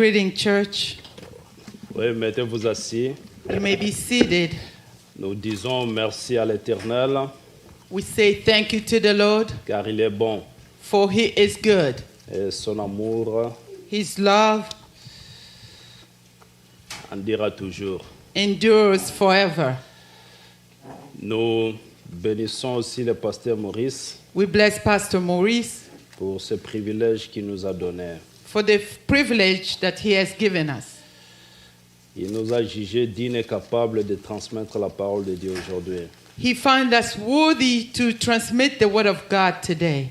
Greeting, church. Oui, mettez-vous assis. You may be seated. Nous disons merci à l'Éternel, We say thank you to the Lord, car il est bon. for he is good. Et son amour His love en dira toujours. endures forever. Nous bénissons aussi le pasteur Maurice We bless Pastor Maurice pour ce privilège qu'il nous a donné. for the privilege that he has given us. Il nous a jugés dignes et capables de transmettre la parole de Dieu aujourd'hui. He found us worthy to transmit the word of God today.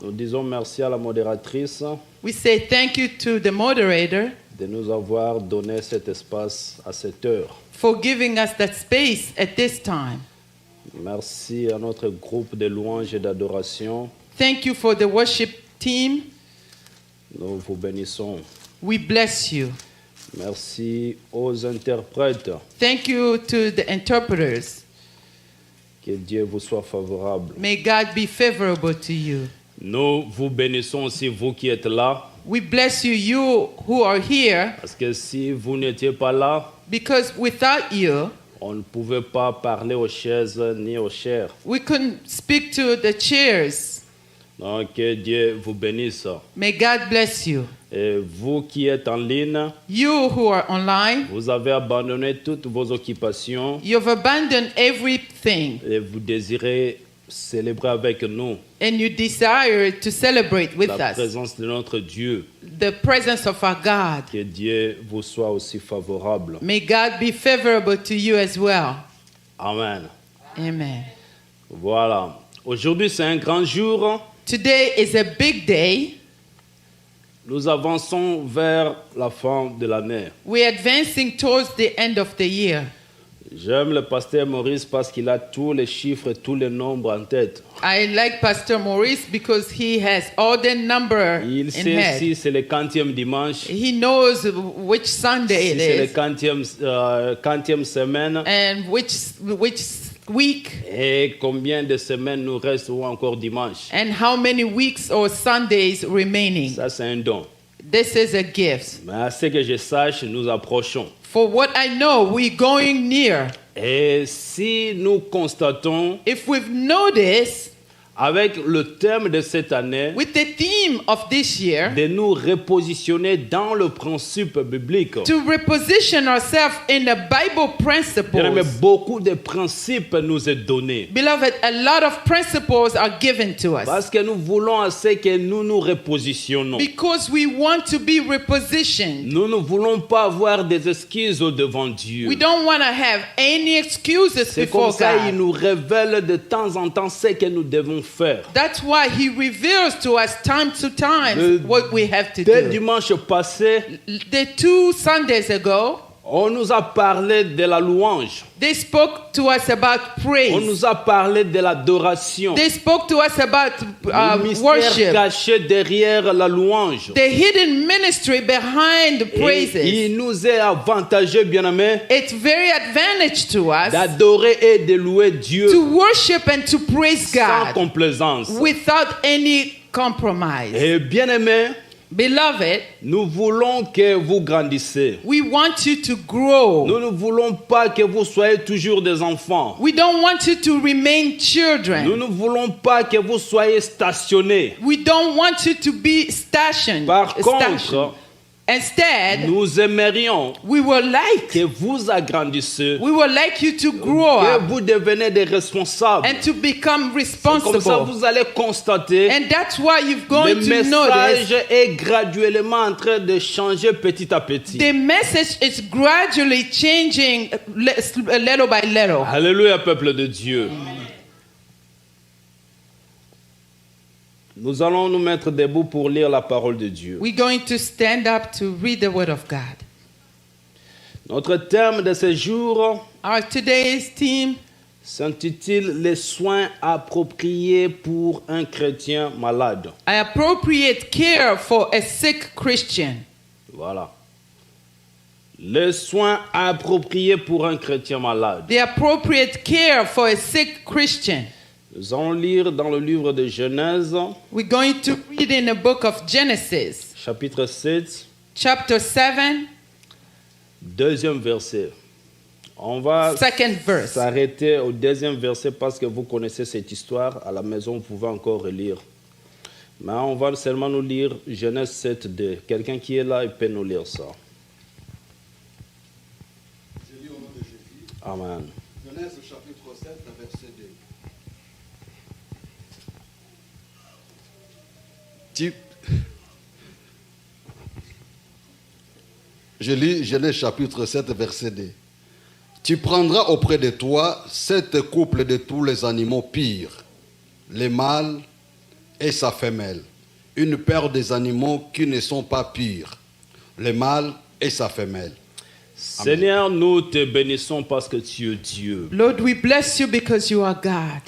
Nous disons merci à la modératrice We say thank you to the moderator de nous avoir donné cet espace à cette heure. for giving us that space at this time. Merci à notre groupe de louanges et d'adoration. Thank you for the worship team. Nous vous bénissons. We bless you. Merci aux interprètes. Thank you to the interpreters. Que Dieu vous soit favorable. May God be favorable to you. Nous vous bénissons aussi, vous qui êtes là, We bless you, you who are here, parce que si vous n'étiez pas là, because without you, on ne pouvait pas parler aux chaises ni aux chairs. we couldn't speak to the chairs. Donc, que Dieu vous bénisse. May God bless you. Et vous qui êtes en ligne, You who are online, vous avez abandonné toutes vos occupations you've abandoned everything et vous désirez célébrer avec nous and you desire to celebrate with la us présence de notre Dieu. the presence of our God. Que Dieu vous soit aussi favorable. May God be favorable to you as well. Amen. Amen. Voilà. Aujourd'hui, c'est un grand jour. Today is a big day. Nous avançons vers la fin de l'année. We're advancing towards the end of the year. J'aime le pasteur Maurice parce qu'il a tous les chiffres et tous les nombres en tête. I like Pastor Maurice because he has all the number Il in sait head. si c'est le 40e dimanche, He knows which Sunday si it c'est le is 40e semaine and which week et combien de semaines nous reste ou encore dimanche. and how many weeks or Sundays remaining. Ça, c'est un don. This is a gift. Mais à ce que je sache, nous approchons. For what I know, we're going near. Et si nous constatons, If we've noticed, avec le thème de cette année, with the theme of this year, de nous repositionner dans le principe biblique. to reposition ourselves in the Bible Bien-aimés, principles. beaucoup de principes nous est donné. Beloved, a lot of principles are given to us Parce que nous voulons à ce que nous nous repositionnons. because we want to be repositioned. Nous ne voulons pas avoir des excuses devant Dieu. We don't want to have any excuses C'est comme before ça qu'il God. nous révèle de temps en temps ce que nous devons faire. That's why He reveals to us time to time Le what we have to Dès do. dimanche passé, The 2 Sundays ago, on nous a parlé de la louange. they spoke to us about On praise. nous a parlé de l'adoration. They spoke to us about Le mystère worship, caché derrière la louange. the hidden ministry behind the Et praises. il nous est avantageux, bien-aimés, It's very advantage to us d'adorer et de louer Dieu to worship and to praise sans God complaisance. without any compromise. Et bien-aimés, Beloved, nous voulons que vous grandissez. we want you to grow. Nous ne voulons pas que vous soyez toujours des enfants. We don't want you to remain Nous children. ne voulons pas que vous soyez stationnés. We don't want you to be stationed. Par contre, Instead, nous aimerions we would like que vous agrandissez, you to grow que up vous devenez des responsables. and to become C'est comme ça responsible. vous allez constater And that's why you're le going to notice message est graduellement en train de changer petit à petit. the message is gradually changing little by little. Alléluia, peuple de Dieu. Nous allons nous mettre debout pour lire la parole de Dieu. We're going to stand up to read the word of God. Notre thème de ce jour Our today's theme s'intitule « Les soins appropriés pour un chrétien malade appropriate care for a sick Christian. ». Voilà. Les soins appropriés pour un chrétien malade. The appropriate care for a sick Christian. Nous allons lire dans le livre de Genèse, We're going to read in the book of Genesis, chapitre 7, chapter 7, deuxième verset. On va second verse. s'arrêter au deuxième verset parce que vous connaissez cette histoire. À la maison, vous pouvez encore relire. Mais on va seulement nous lire Genèse 7, 2. Quelqu'un qui est là, il peut nous lire ça. Je lis au nom de Jésus. Amen. Genèse chapitre 7, verset 2. Je lis Genèse chapitre 7, verset 2. Tu prendras auprès de toi 7 couples de tous les animaux pires, les mâles et sa femelle, une paire des animaux qui ne sont pas pires, les mâles et sa femelle. Seigneur, nous te bénissons parce que tu es Dieu. Lord, we bless you because you are God.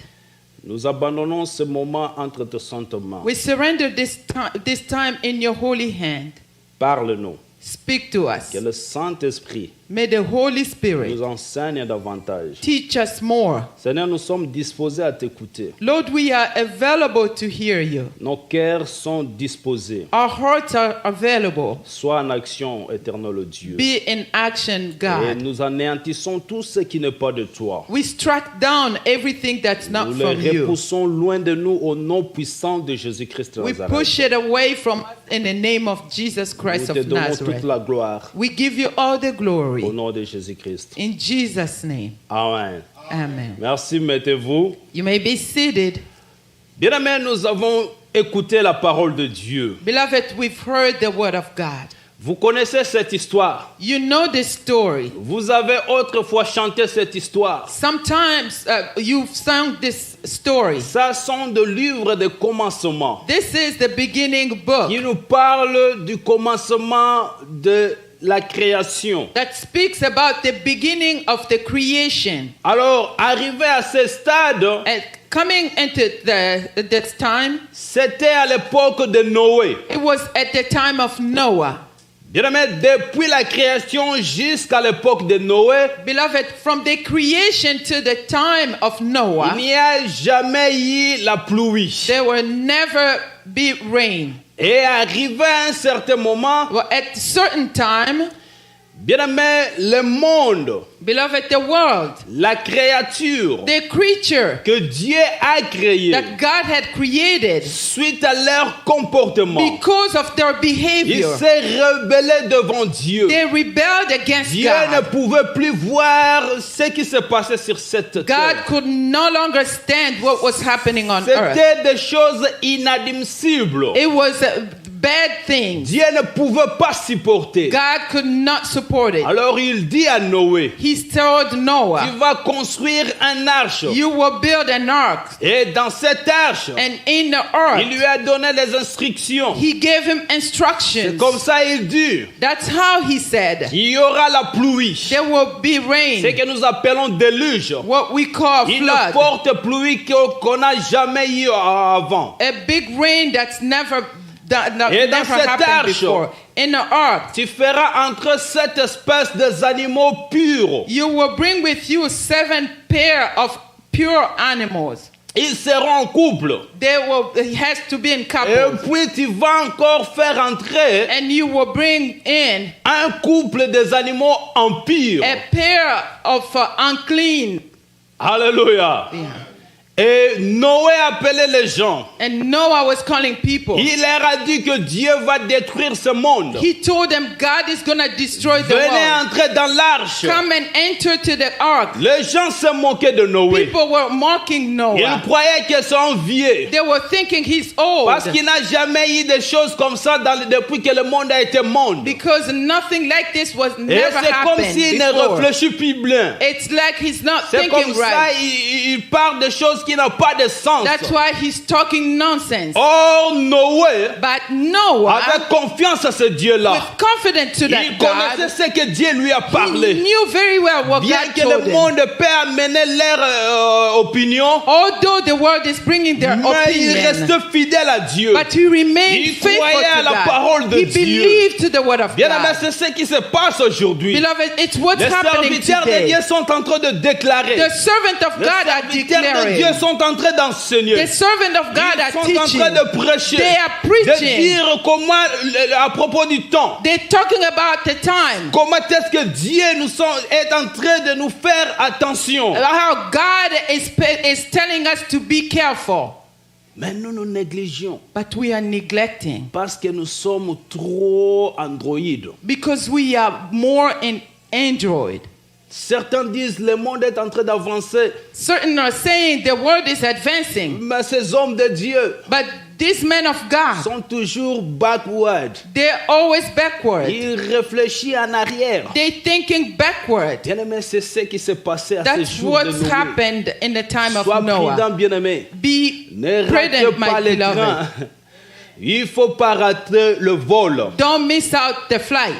Nous abandonnons ce moment entre tes saintes mains. We surrender this time in your holy hand. Parle-nous. Speak to us. Que le Saint-Esprit May the Holy Spirit nous enseigne davantage. teach us more. Seigneur, nous sommes disposés à t'écouter. Lord, we are available to hear you. Nos cœurs sont disposés. Our hearts are available. Sois en action, éternel Dieu. Be in action, Et God. nous anéantissons tout ce qui n'est pas de toi. We strike down everything that's not Nous from les you. repoussons loin de nous au nom puissant de Jésus-Christ de We Nazareth. push it away from us in the name of Jesus Nous Christ te of donnons toute Nazareth. la gloire We give you all the au glory. nom de Jésus-Christ. In Jesus' name. Amen. Amen. Merci, mettez-vous. You may be seated. Bien-aimés, nous avons écouté la parole de Dieu. Beloved, we've heard the word of God. Vous connaissez cette histoire. You know the story. Vous avez autrefois chanté cette histoire. Sometimes you've sung this story. Ça sont des livres de commencement This is the beginning book qui nous parlent du commencement de la création. that speaks about the beginning of the creation. Alors, arrivé à ce stade, And coming into this time, c'était à l'époque de Noé. it was at the time of Noah. Bien-aimés, depuis la création jusqu'à l'époque de Noé, Beloved, from the creation to the time of il Noah, n'y a jamais eu la pluie. there will never be rain. Et arrivé à un certain moment, Well, at a certain time, bien-aimés, le monde, beloved, the world, la créature the creature que Dieu a créée, that God had created, suite à leur comportement, because of their ils behavior, s'est rebellé devant Dieu. they rebelled against Dieu ne God. pouvait plus voir ce qui se passait sur cette God terre. could no longer stand what was happening on earth. C'était des choses inadmissibles. It was bad things. Dieu ne pouvait pas supporter. God could not support it. Alors il dit à Noé, He told tu Noah, vas construire un arche. you will build an ark. Et dans cette arche, And in the il ark, lui a donné les instructions. he gave him instructions. Comme ça, il dit, That's how he said, il y aura la pluie. there will be Ce rain, que nous appelons déluge. what we call Une flood. forte pluie qu'on n'a jamais eu avant. A big rain that's never Et dans never cette happened arche, before. In the ark, Tu feras entrer cette espèce des animaux purs. you will bring with you 7 pair of pure animals. Ils seront en couple. It has to be in Et couples. puis tu vas encore faire entrer And you will bring in un couple des animaux impurs. a pair of unclean. Alléluia. Yeah. Et Noé appelait les gens. And Noah was calling people. Il leur a dit que Dieu va détruire ce monde. He told them God is going to destroy the Venez world. entrer dans l'arche. Come and enter to the ark. Les gens se moquaient de Noé. People were mocking Ils Noah. croyaient qu'ils sont vieux. They were thinking he's old. Parce qu'il n'a jamais eu des choses comme ça depuis que le monde a été monde. Because nothing like this was Et never c'est comme happened s'il ne before. réfléchit plus bien. It's like he's not C'est comme thinking ça, right. il parle de choses qui n'ont pas de sens. That's why he's talking nonsense. Or, Noé But Noah, avait confiance à ce Dieu-là. with confidence to Il that connaissait God, ce que Dieu lui a he parlé. knew very well what Bien God que told le him. monde peut amener leur opinion, Although the world is bringing their mais il opinion, reste fidèle à Dieu. but he remained Il faithful croyait à to la parole God. de He Dieu. believed to the word of Bien aimé, God. c'est ce qui se passe aujourd'hui. Beloved, it's what's Les happening serviteurs de today. Dieu sont en train de déclarer. The servant of Les God are serviteurs de declaring. Dieu bien-aimés sont en train d'enseigner. The servants of God Ils are sont en teaching. train de prêcher, They are de preaching. dire comment, à propos du temps, They're talking about the time. comment est-ce que Dieu est en train de nous faire attention. How God is telling us to be careful. Mais nous négligeons But we are neglecting parce que nous sommes trop androïdes. because we are more in Android. Certains disent le monde est en train d'avancer, Certain are saying the world is advancing, mais ces hommes de Dieu but these men of God, sont toujours backward. they're always backward. Ils réfléchissent en arrière. They're thinking backward. Bien-aimé, c'est ce qui s'est passé à ce That's jour de what's Noé. happened in the time of Sois Noah. prudent, bien-aimé. Be Ne prudent, rate pas my les beloved. trains. Il faut pas rater le vol. Don't miss out the flight.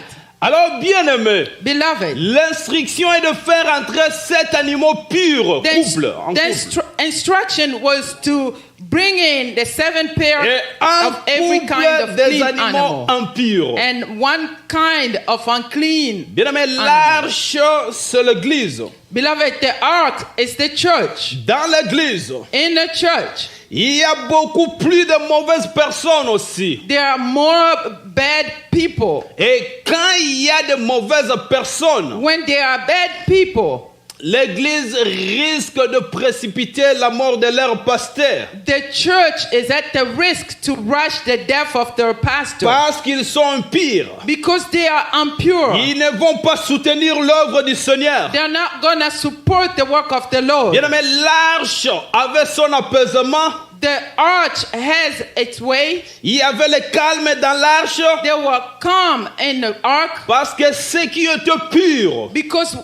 Alors, bien-aimé, Beloved, l'instruction est de faire entrer 7 animaux purs, the, couple, en couple. instruction was to bring in the 7 pair Et un of every kind couple of des clean animaux animal impurs. and one kind of unclean. Bien-aimé, l'arche, c'est l'église. Beloved, the ark is the church. Dans l'église, In the church, il y a beaucoup plus de mauvaises personnes aussi. there are more bad people. Et quand il y a de mauvaises personnes, When there are bad people, l'église risque de précipiter la mort de leur pasteur. the church is at the risk to rush the death of their pastor Parce qu'ils sont impurs. because they are impure. Ils ne vont pas soutenir l'œuvre du Seigneur. They're not going to support the work of the Lord. Bien-aimé, l'arche avait son apaisement. The arch has its way. Il y avait le calme dans l'arche. There were calm in the ark Parce que ceux qui étaient purs because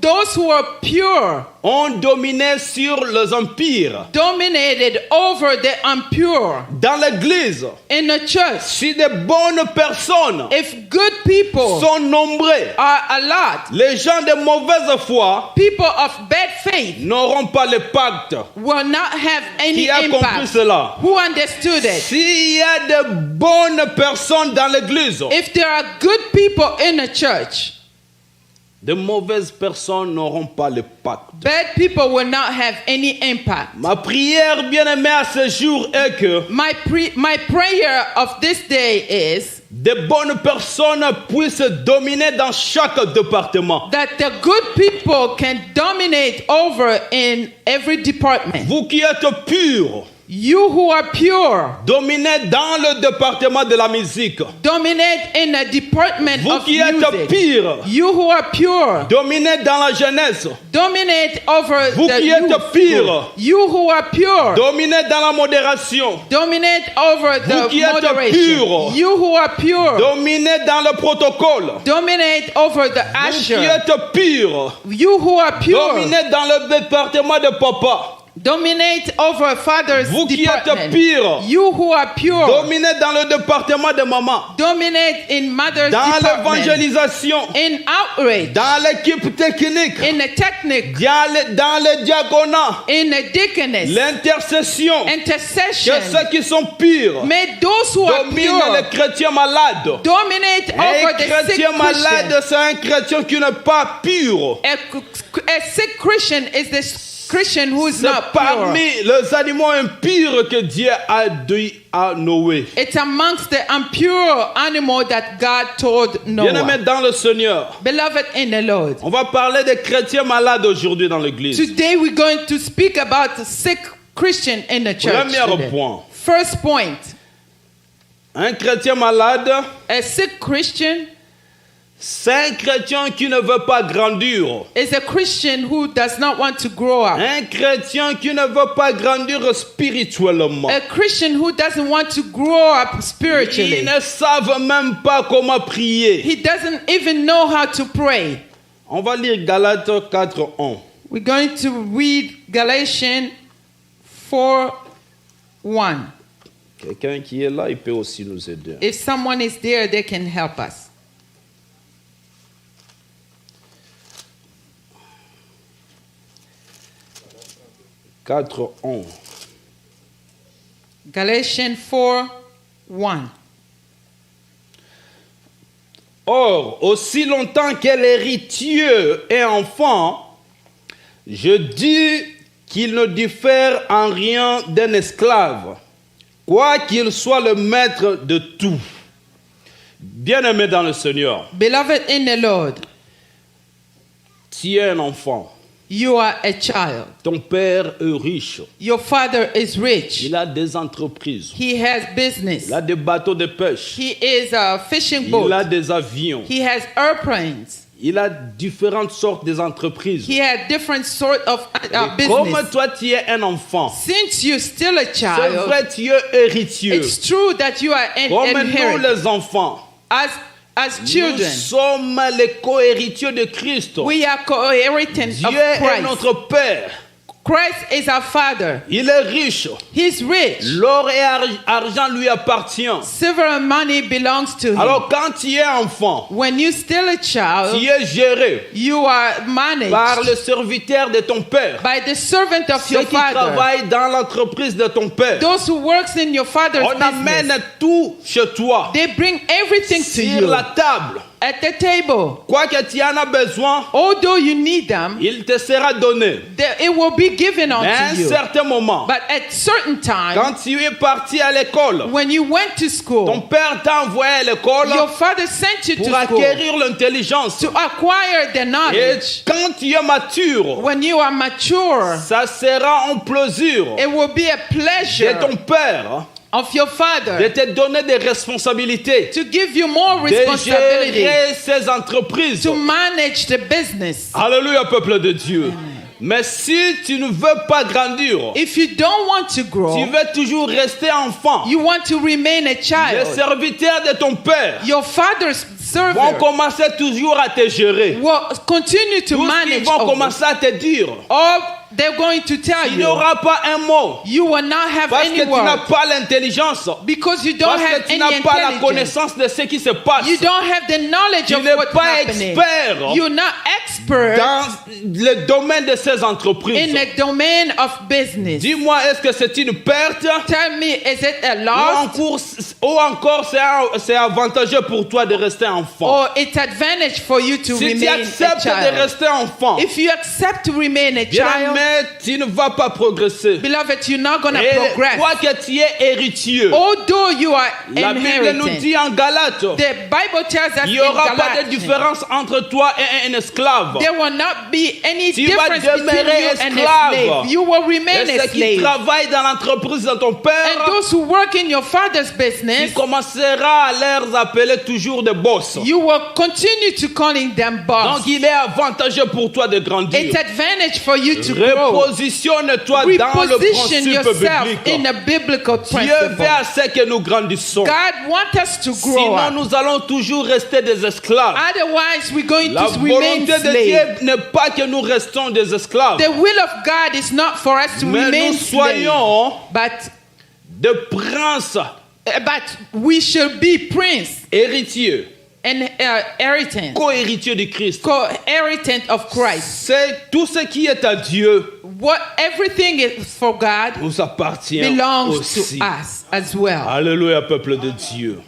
those who are pure ont dominé sur les empires. dominated over the impure. Dans l'église, In the church, si de bonnes personnes if good people sont nombreux, are a lot, les gens de mauvaise foi people of bad faith n'auront pas le pacte. will not have any Qui a compris impact. cela? Who understood it? S'il y a de bonnes personnes dans l'église, If there are good people in the church, de mauvaises personnes n'auront pas le pacte. bad people will not have any impact. Ma prière, bien-aimée, à ce jour est que My prayer of this day is de bonnes personnes puissent dominer dans chaque département. that the good people can dominate over in every department. Vous qui êtes purs, You who are pure, dominez dans le département de la musique. dominate in the department Vous of qui êtes music. purs, You who are pure, dominez dans la jeunesse. dominate over Vous the qui êtes youth. purs, You who are pure, dominez dans la modération. dominate over Vous qui the êtes moderation. purs, You who are pure, dominez dans le protocole. dominate over the Vous qui usher. êtes purs, You who are pure, dominez dans le département de papa. dominate over father's Vous qui êtes department. pure, You who are pure, dominez dans le département de maman. dominate in mother's Dans department. l'évangélisation, In outrage, dans l'équipe technique, in the technique, dans le diaconat, in the deaconess, l'intercession. intercession. Que ceux qui sont purs May those who are dominent pure les chrétiens malades. dominate over Un the sick chrétien Christian. malade, c'est un chrétien qui n'est pas pur. A sick Christian is the Christian who is C'est not pure. parmi les animaux impurs que Dieu a dit à Noé. It's amongst the impure animal that God told Bien-aimés Noah. dans le Seigneur, Beloved in the Lord. on va parler des chrétiens malades aujourd'hui dans l'église. Today we're going to speak about the sick Christian in the church. Premier today. point. First point. Un chrétien malade, A sick Christian c'est un chrétien qui ne veut pas grandir. is a Christian who does not want to grow up. Un chrétien qui ne veut pas grandir spirituellement. A Christian who doesn't want to grow up Ils spiritually. ne savent même pas comment prier. He doesn't even know how to pray. On va lire Galates 4:1. We're going to read Galatians 4:1. Quelqu'un qui est là, il peut aussi nous aider. If someone is there, they can help us. Galatians 4:1. Or, aussi longtemps que l'héritier est enfant, je dis qu'il ne diffère en rien d'un esclave, quoi qu'il soit le maître de tout. Bien-aimé dans le Seigneur, Beloved in the Lord, tu es un enfant. you are a child. Ton père est riche. Your father is rich. Il a des entreprises. He has business. Il a des bateaux de pêche. He is a fishing Il a boat. des avions. He has airplanes. Il a différentes sortes d'entreprises. He had different sort of Et comme business. toi, tu es un enfant, Since you're still a c'est child, vrai, tu es héritier. it's true that you are an Comme nous, inheritor. les enfants, As nous children, sommes les co-héritiers de Christ. we are co-inheritants Dieu of est Christ. notre Père. Christ is our father. Il est riche. He's rich. L'or et argent lui appartient. Silver and money belongs to him. Alors quand tu es enfant, When you're still a tu child, es géré you are managed par le serviteur de ton père. by the servant of Ceux your qui father. travaillent dans l'entreprise de ton père. Those who works in your father's On amène business. tout chez toi. They bring everything to Sur you la table. at the table. Quoi que tu en as besoin, Although you need them, il te sera donné. it will be given Mais à un unto you. certain moment, But at certain time, quand tu es parti à l'école, when you went to ton school, père t'a envoyé à l'école your father sent you pour to school acquérir l'intelligence. to acquire the Et knowledge. quand tu es mature, When you are mature, ça sera un plaisir it will be a de pleasure ton père of your de father te donner des responsabilités, to give you more de responsibility gérer ces entreprises. to manage the business. Alléluia, peuple de Dieu. Mais si tu ne veux pas grandir, If you don't want to tu grow, veux toujours rester enfant, you want to remain a les child, serviteurs de ton père your father's vont servant commencer toujours à te gérer. will continue to Tous ils manage vont over. commencer à te dire, Or they're going to tell il n'y you, aura pas un mot, you will not have parce que any tu n'as word pas l'intelligence, because you don't parce have que tu any n'as pas la intelligence. connaissance de ce qui se passe You don't have the knowledge Tu of n'es what's pas happening. expert You're not expert dans le domaine de ces entreprises. in the domain of business. Dis-moi, est-ce que c'est une perte Tell me, is it a ou loss encore c'est avantageux pour toi de rester enfant? or it's advantage for you to Si tu remain a acceptes de child? rester enfant, If you accept to remain a bien child, mais tu ne vas pas progresser. beloved, you're not going to Et progress. toi que tu es héritier, Although you are la Bible nous inheriting, dit en Galates, the Bible tells us il n'y in aura pas de Galatians, différence entre toi et un esclave. there will not be any Tu vas difference between demeurer you and a esclave. slave. You will remain Et a ceux qui slave. travaillent dans l'entreprise de ton And père, those who work in your father's tu business, commenceras à les appeler toujours des boss. you will continue to calling them boss. Donc il est avantageux pour toi de grandir. It's advantage for you to grow. Repositionne-toi dans le Reposition principe yourself biblique. in a biblical Dieu principle. veut à ce que nous grandissons. God wants us to grow Sinon, up. nous allons toujours rester des esclaves. Otherwise, we're going La to remain volonté de slaves. Dieu n'est pas que nous restons des esclaves, The will of God is not for us to mais remain nous slaves, soyons but des princes we should be prince héritiers, and inheritance, co-héritiers de Christ. co-inheritance of Christ. C'est tout ce qui est à Dieu What everything is for God nous appartient belongs aussi. to us as well. Alléluia, peuple de Dieu.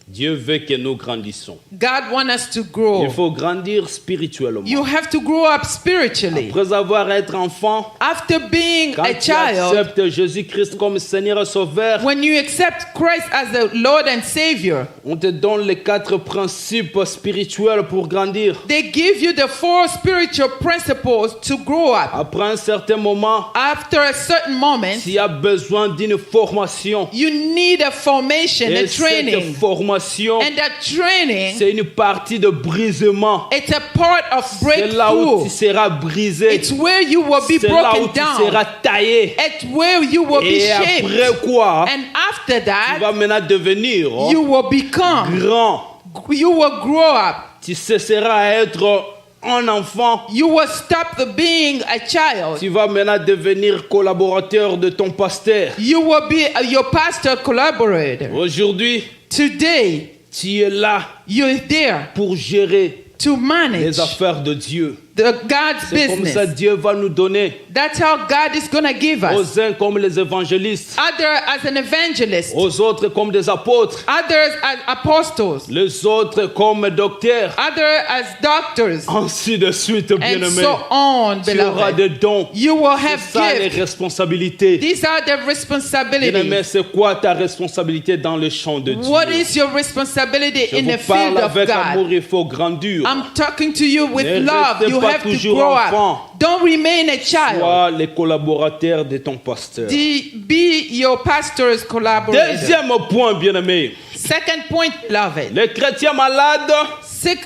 Dieu veut que nous grandissons. God wants us to grow. Il faut grandir spirituellement. You have to grow up spiritually. Après avoir été enfant, After being quand a tu child, acceptes Jésus-Christ comme Seigneur et Sauveur, when you accept Christ as the Lord and Savior, on te donne les 4 principes spirituels pour grandir. they give you the 4 spiritual principles to grow up. Après un certain moment, After a certain moment, tu as besoin d'une formation. you need a formation, Et a cette training. formation, And that training, c'est une partie de brisement. it's a part of C'est là où breakthrough. tu seras brisé. It's where you will be C'est là où broken tu seras down. taillé. It's where you will be Et shaped. après quoi, And after tu that, vas maintenant devenir you will become, grand. you will grow up. Tu cesseras à être un enfant. You will stop being a child. Tu vas maintenant devenir collaborateur de ton pasteur. You will be your pastor collaborator. Aujourd'hui, Today, tu es là you're there pour gérer to les manage affaires de Dieu. God's C'est comme ça business. Dieu va nous donner. That's how God is going to give us. Aux uns comme les évangélistes, Others as an evangelist, aux autres comme des apôtres, others as apostles, les autres comme docteurs, others as doctors, ainsi de suite, and bien-aimés. so on, Tu auras beloved. des dons. You will C'est have ça les gifts. responsabilités. These are the Bien-aimé, responsibilities. c'est quoi ta responsabilité dans le champ de Dieu? What is your responsibility Je in vous the parle field of avec amour, God? il faut grandir. I'm talking to you with Ne love. restez You pas have to toujours grow enfant. up. Don't remain a child. Sois les collaborateurs de ton pasteur. Be your pastor's collaborator. Deuxième point, bien-aimé. Second point, beloved. Les chrétiens malades, Sick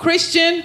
Christian,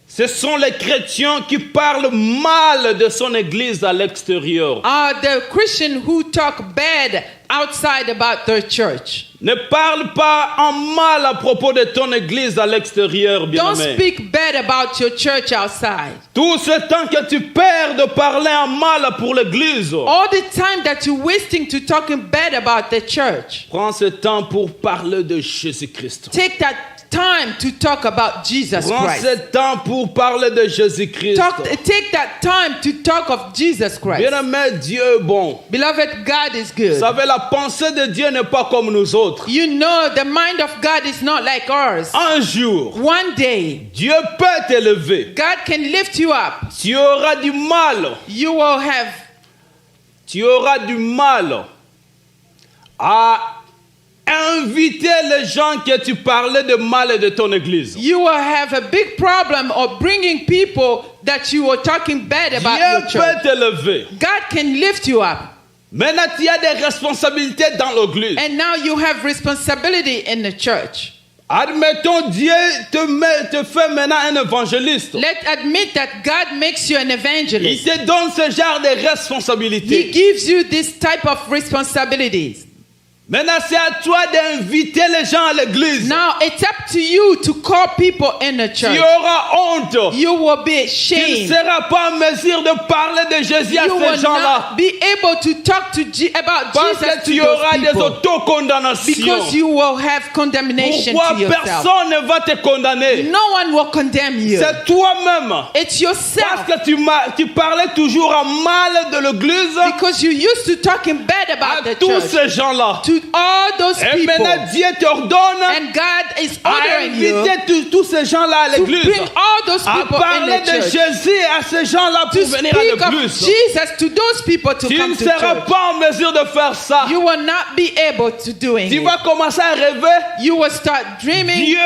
ce sont les chrétiens qui parlent mal de son église à l'extérieur. are the Christian who talk bad outside about their church. Ne parle pas en mal à propos de ton église à l'extérieur, Don't bien-aimé. speak bad about your church outside. Tout ce temps que tu perds de parler en mal pour l'église, All the time that you're wasting to talking bad about the church, prends ce temps pour parler de Jésus-Christ. take that time to talk about Jesus Prends Christ. ce temps pour parler de Jésus-Christ. Take that time to talk of Jesus Christ. Bien-aimé, Dieu est bon. Beloved, God is Vous good. savez, la pensée de Dieu n'est pas comme nous autres. You know the mind of God is not like ours. Un jour, One day, Dieu peut t'élever. God can lift you up. Tu auras du mal. You will have Tu auras du mal à inviter les gens que tu parlais de mal de ton église. You will have a big problem of bringing people that you were talking bad about your Dieu church. peut t'élever. God can lift you up. Maintenant, tu as des responsabilités dans l'église. And now you have responsibility in the church. Admettons, Dieu te fait maintenant un évangéliste. Let's admit that God makes you an Il evangelist. te donne ce genre de He responsabilités. gives you this type of responsibilities. Maintenant, c'est à toi d'inviter les gens à l'église. Now it's up to you to call people in the Tu church. auras honte. You will be Tu ne ashamed. seras pas en mesure de parler de Jésus à You will ces gens-là. not be able to talk to about Parce Jesus que to tu those auras des people. autocondamnations. Because you will have condemnation Pourquoi to yourself. personne ne va te condamner? No one will condemn you. C'est toi-même. It's yourself. Parce que tu parlais toujours en mal de l'église Because you used to talking bad à about the tous church. ces gens-là. To all those Et people. maintenant, Dieu t'ordonne And God is à ordering you inviter tous ces gens-là à to l'église. bring all those À people in parler the de church. Jésus à ces gens-là To pour venir à speak of l'église. Jesus to those people to Tu come ne to seras church. pas en mesure de faire ça. You will not be able to doing Tu it. vas commencer à rêver. You will start dreaming, Dieu,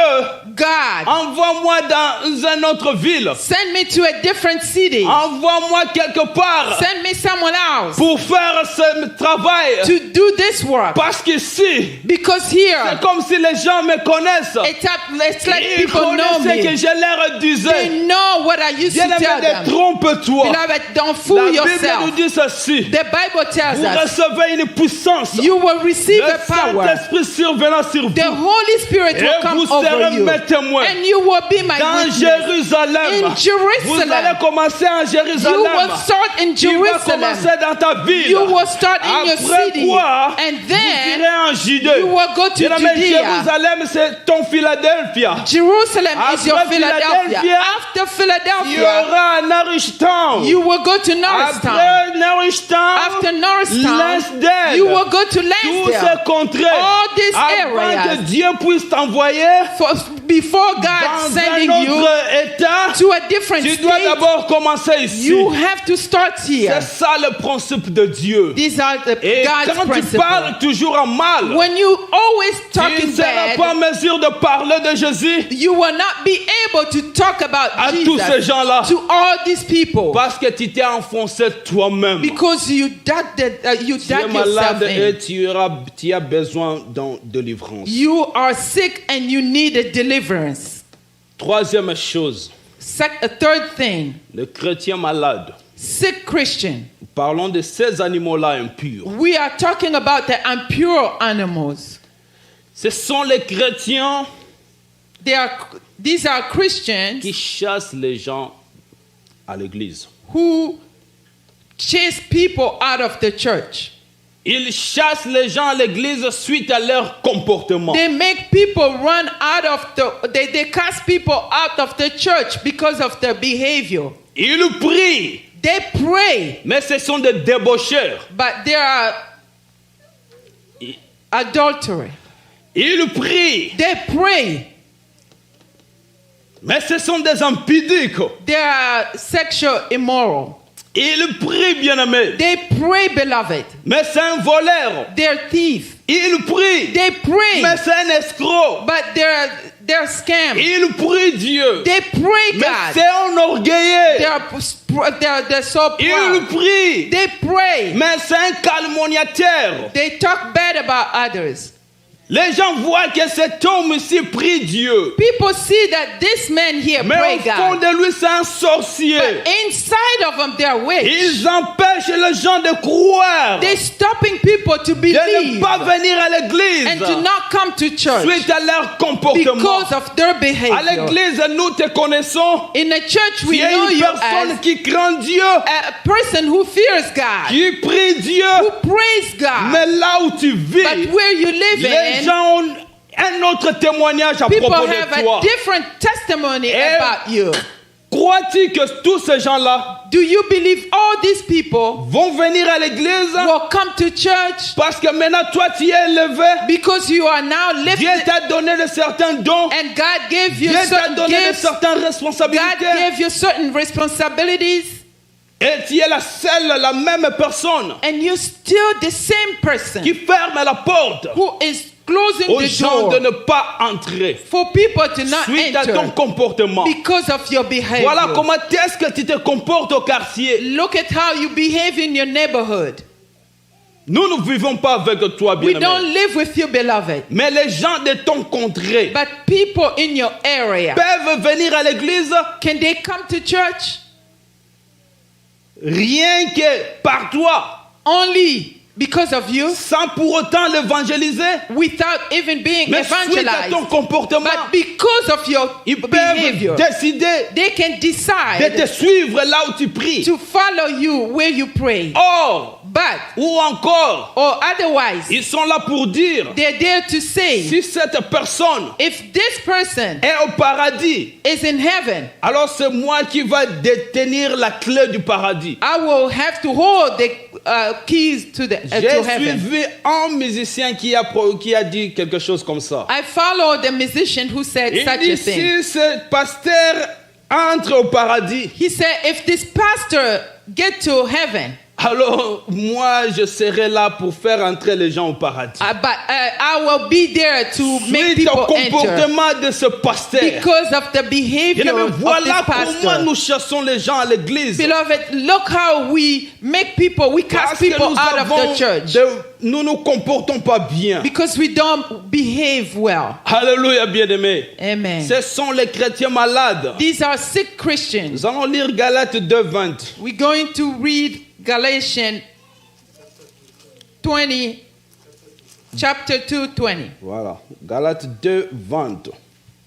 God, envoie-moi dans une autre ville. send me to a different city. Envoie-moi quelque part Send me someone else pour faire ce travail. to do this work. Parce qu'ici, Because c'est here, comme si les gens me connaissent. it's like Ils people know connaissaient que me. je leur disais. They know what I used to tell Bien-aimé, them. trompe-toi. Beloved, don't La fool Bible nous yourself. dit ceci. The Bible tells Vous us recevez une puissance. you will receive Le a power. Saint-Esprit survenant sur The vous. Holy Spirit Et will come vous over serez you. mes témoins. And you will be my Dans witness. Jérusalem. In Vous Jerusalem. allez commencer en You Jérusalem. will start in Tu vas Jerusalem. commencer dans ta ville. You will start in your Après city. quoi, And vous then irez en Judée. you will go to Bien-aimé, Judea. Jérusalem, c'est ton Philadelphia. Jerusalem is your Après Philadelphia. Philadelphia, After Tu Philadelphia, auras Norristown. you will go to Norristown. Après Norristown, After Norristown, Lansdale. you will go to Tous ces Lansdale. contrées. All these Avant que areas. Dieu puisse t'envoyer Before God dans sending un you autre état, to a different tu dois state, d'abord commencer ici. you have to start here. C'est ça le principe de Dieu. These are the Et God's quand tu principles. parles toujours en mal, When you always tu ne talking seras pas en bad, mesure de parler de Jésus you will not be able to talk about à tous ces Jesus gens-là. to all these people Parce que tu t'es enfoncé toi-même. because you dug Tu es yourself malade et in. tu as besoin de délivrance. You are sick and you need a deliverance. Troisième chose, A third thing, le chrétien malade. sick Christian. Parlons de ces animaux-là impurs. We are talking about the impure animals. Ce sont les chrétiens These are Christians qui chassent les gens à l'église. who chase people out of the church. Ils chassent les gens à l'église suite à leur comportement. They make people run out of they cast people out of the church because of their behavior. Ils prient, They pray, mais ce sont des débaucheurs. but they are adultery. Ils prient, They pray, mais ce sont des impudiques. they are sexual immoral. Ils prient, bien-aimés, They pray, beloved. mais c'est un voleur. They're thief. Ils prient, They pray, mais c'est un escroc. but they're scam. Ils prient Dieu, They pray mais God. c'est un orgueilleux. They're so Ils proud. prient, They pray. mais c'est un calomniateur. They talk bad about others. Les gens voient que cet homme ici prie Dieu, People see that this man here mais pray au fond God. de lui c'est un sorcier. But inside of them, they're witch. Ils empêchent les gens de croire, They're stopping people to de believe ne pas venir à and to l'église not come to church suite à leur comportement. because of their À behavior. l'église, nous te connaissons. In the church, Tu we es know une you personne as qui craint Dieu, a person who fears God, qui prie Dieu, who prays God. mais là où tu vis, But where you live les in, gens ont un autre témoignage à people propos have de toi. a different testimony Et- about you. Crois-tu que tous ces gens-là Do you believe all these people vont venir à l'église will come to church parce que maintenant toi tu es élevé? because you are now Dieu lifted t'a donné de certains dons, and God gave you Dieu t'a certain donné de gifts, certaines God responsabilités gave you certain responsibilities, et tu es la même personne and you're still the same person qui ferme la porte who is closing aux the gens de door ne pas entrer for people to not suite à ton enter comportement. because of your behavior. Voilà comment est-ce que tu te comportes au quartier. Look at how you behave in your neighborhood. Nous ne vivons pas avec toi, We bien-aimé. don't live with you, beloved, Mais les gens de ton contrée but people in your area, peuvent venir à l'église can they come to church rien que par toi, only because of you, sans pour autant l'évangéliser. without even being Mais suite à ton evangelized? comportement, But because of your ils peuvent behavior, décider they can de decide te suivre là où tu pries. to follow you where you pray. Or, But, ou encore, or otherwise, ils sont là pour dire, they're there to say, si cette personne if this person est au paradis, is in heaven, alors c'est moi qui va détenir la clé du paradis. I will have to hold the keys to J'ai heaven. suivi un musicien qui a dit quelque chose comme ça. I follow the musician who said Il such dit, a thing. si ce pasteur entre au paradis, He said, if this pastor get to heaven, alors moi je serai là pour faire entrer les gens au paradis. I will be there to make Suite au people enter comportement de ce pasteur. because of the behavior Bien-aimé, of voilà this comment pastor. nous chassons les gens à l'église. Beloved, look how we make people, we cast Parce que people nous out of avons the church nous nous comportons pas bien. because we don't behave well. Alléluia, bien-aimé. Amen. Ce sont les chrétiens malades. These are sick Christians. Nous allons lire Galates 2:20. We're going to read Galatians 20, chapter 2:20. Voilà, Galates 2:20.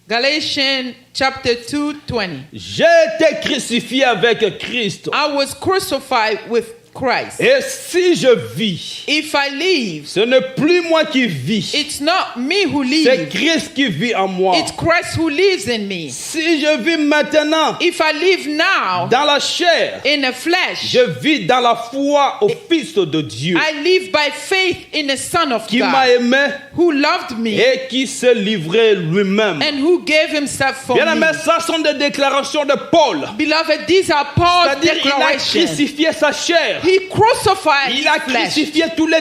Galatians chapter 2:20. J'ai été crucifié avec Christ. I was crucified with Christ. Et si je vis, If I live, ce n'est plus moi qui vis. it's not me who C'est lives. Christ qui vit en moi. It's Christ who lives in me. Si je vis maintenant If I live now dans la chair, in the flesh, je vis dans la foi au Fils de Dieu I live by faith in the Son of qui m'a God aimé who loved me et qui s'est livré lui-même. and who gave himself for Bien me. aimé, ça sont des déclarations de Paul. Beloved, these are Paul's C'est-à-dire, il a declarations. crucifié sa chair. He crucified Il his a flesh. crucifié tous les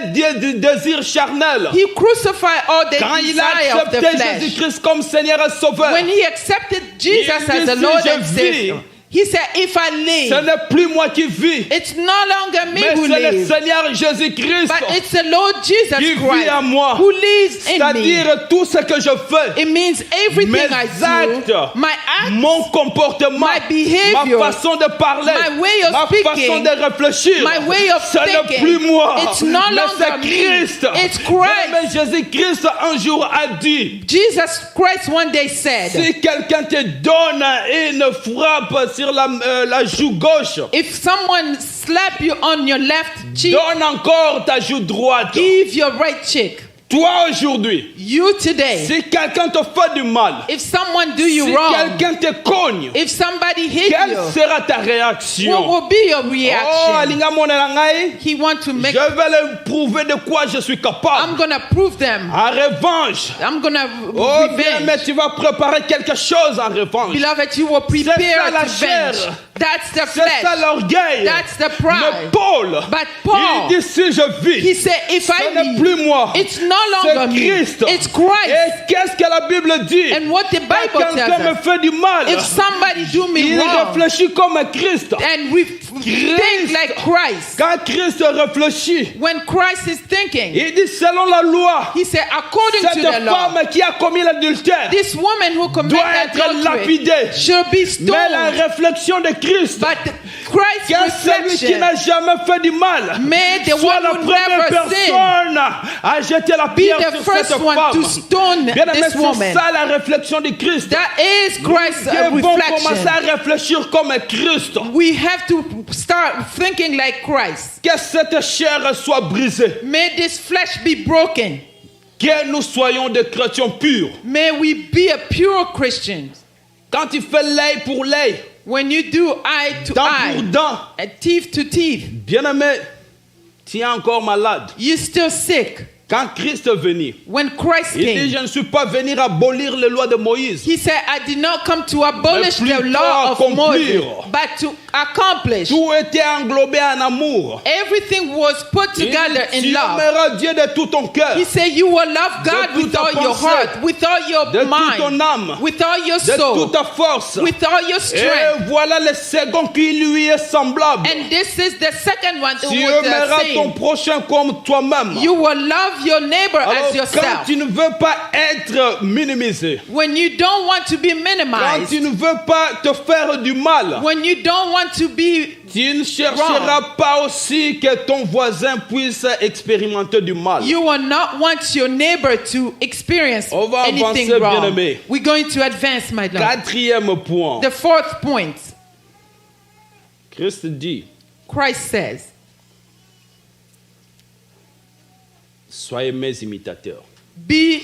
désirs charnels. He crucified all the Quand il a desire of the accepté flesh. Jésus-Christ comme Seigneur et Sauveur, When he accepted Jesus Il as the dit, Lord si and je Savior, he said, if I ce live, n'est plus moi qui vis, it's no longer me mais who c'est le lives, Seigneur Jésus-Christ but it's the Lord qui Jesus vit Christ en moi. who lives in me. C'est-à-dire tout ce que je fais, It means everything mes I actes, do, my acts, mon comportement, my behavior, ma façon de parler, my way of ma speaking, façon de réfléchir, my way of ce n'est thinking. plus moi, It's no mais longer c'est me. Christ. It's Christ. Mais Jésus-Christ un jour a dit, Jesus Christ one day said, si quelqu'un te donne une frappe sur la joue gauche, If someone slap you on your left cheek, donne encore ta joue droite. give your right cheek. Toi aujourd'hui, You today, si quelqu'un te fait du mal, if someone do you si wrong, quelqu'un te cogne, if somebody hit quelle you, sera ta what réaction? will be your Oh, reaction? alinga monela ngai, He want to make, je vais leur prouver de quoi je suis capable. I'm gonna prove them. En revanche, I'm gonna oh bien, mais revenge. tu vas préparer quelque chose en revanche. Beloved, you will C'est ça prepare la to chair. venge. That's the C'est ça flesh. l'orgueil. That's the Mais pride. Paul, But Paul, il dit si je he vis, said, if ce I n'est leave, plus moi, it's no c'est longer me. Christ. It's Christ. Et qu'est-ce que la Bible dit? And what the Bible Quand quelqu'un me tells us, fait du mal, if somebody do me il wrong, réfléchit comme Christ. and we think like Christ, Quand Christ réfléchit, when Christ is thinking, il dit selon la loi, he said, according to cette the law, femme qui a commis l'adultère this woman who committed doit être adultery lapidée. should be Mais la stoned. réflexion de Christ, But Christ's que celui qui reflection n'a jamais fait du mal made the soit one la who première never sinned personne à jeter la be pierre the sur first cette one to femme. stone Bien aimé, this c'est woman. ça la réflexion de Christ. That is Christ's Nous devons commencer reflection. à réfléchir comme Christ. We have to start thinking like Christ. Que cette chair soit brisée. May this flesh be broken. Que nous soyons des chrétiens purs. May we be a pure Christian. Quand tu fais l'œil pour l'œil, When you do eye to dent pour eye, dent, and teeth to teeth, bien aimé, tu es encore malade. you're still sick. Quand Christ est venu, When Christ il dit, came, je ne suis pas venu abolir les lois de Moïse. he said, I did not come to abolish Mais the plutôt law of accomplir. Moses, but to accomplish. Tout était englobé en amour. Everything was put Il dit, together in tu love. aimeras Dieu de tout ton cœur, He said, you will love God toute with ta all your pensée, heart, with all your de toute ton mind, âme, with all your de toute soul, ta force. with all your strength. Et voilà le second qui lui est semblable. And this is the second one that Tu was the aimeras ton same. prochain comme toi-même. You will love your neighbor Alors, as quand yourself. tu ne veux pas être minimisé, When you don't want to be quand minimized, tu ne veux pas te faire du mal, when you don't want to be, tu ne chercheras pas aussi que ton voisin puisse expérimenter du mal. you will not want your neighbor to experience On va anything avancer, wrong. bien-aimé. We're going to advance, my lord. Quatrième point. The fourth point, Christ dit, Christ says, soyez mes imitateurs. be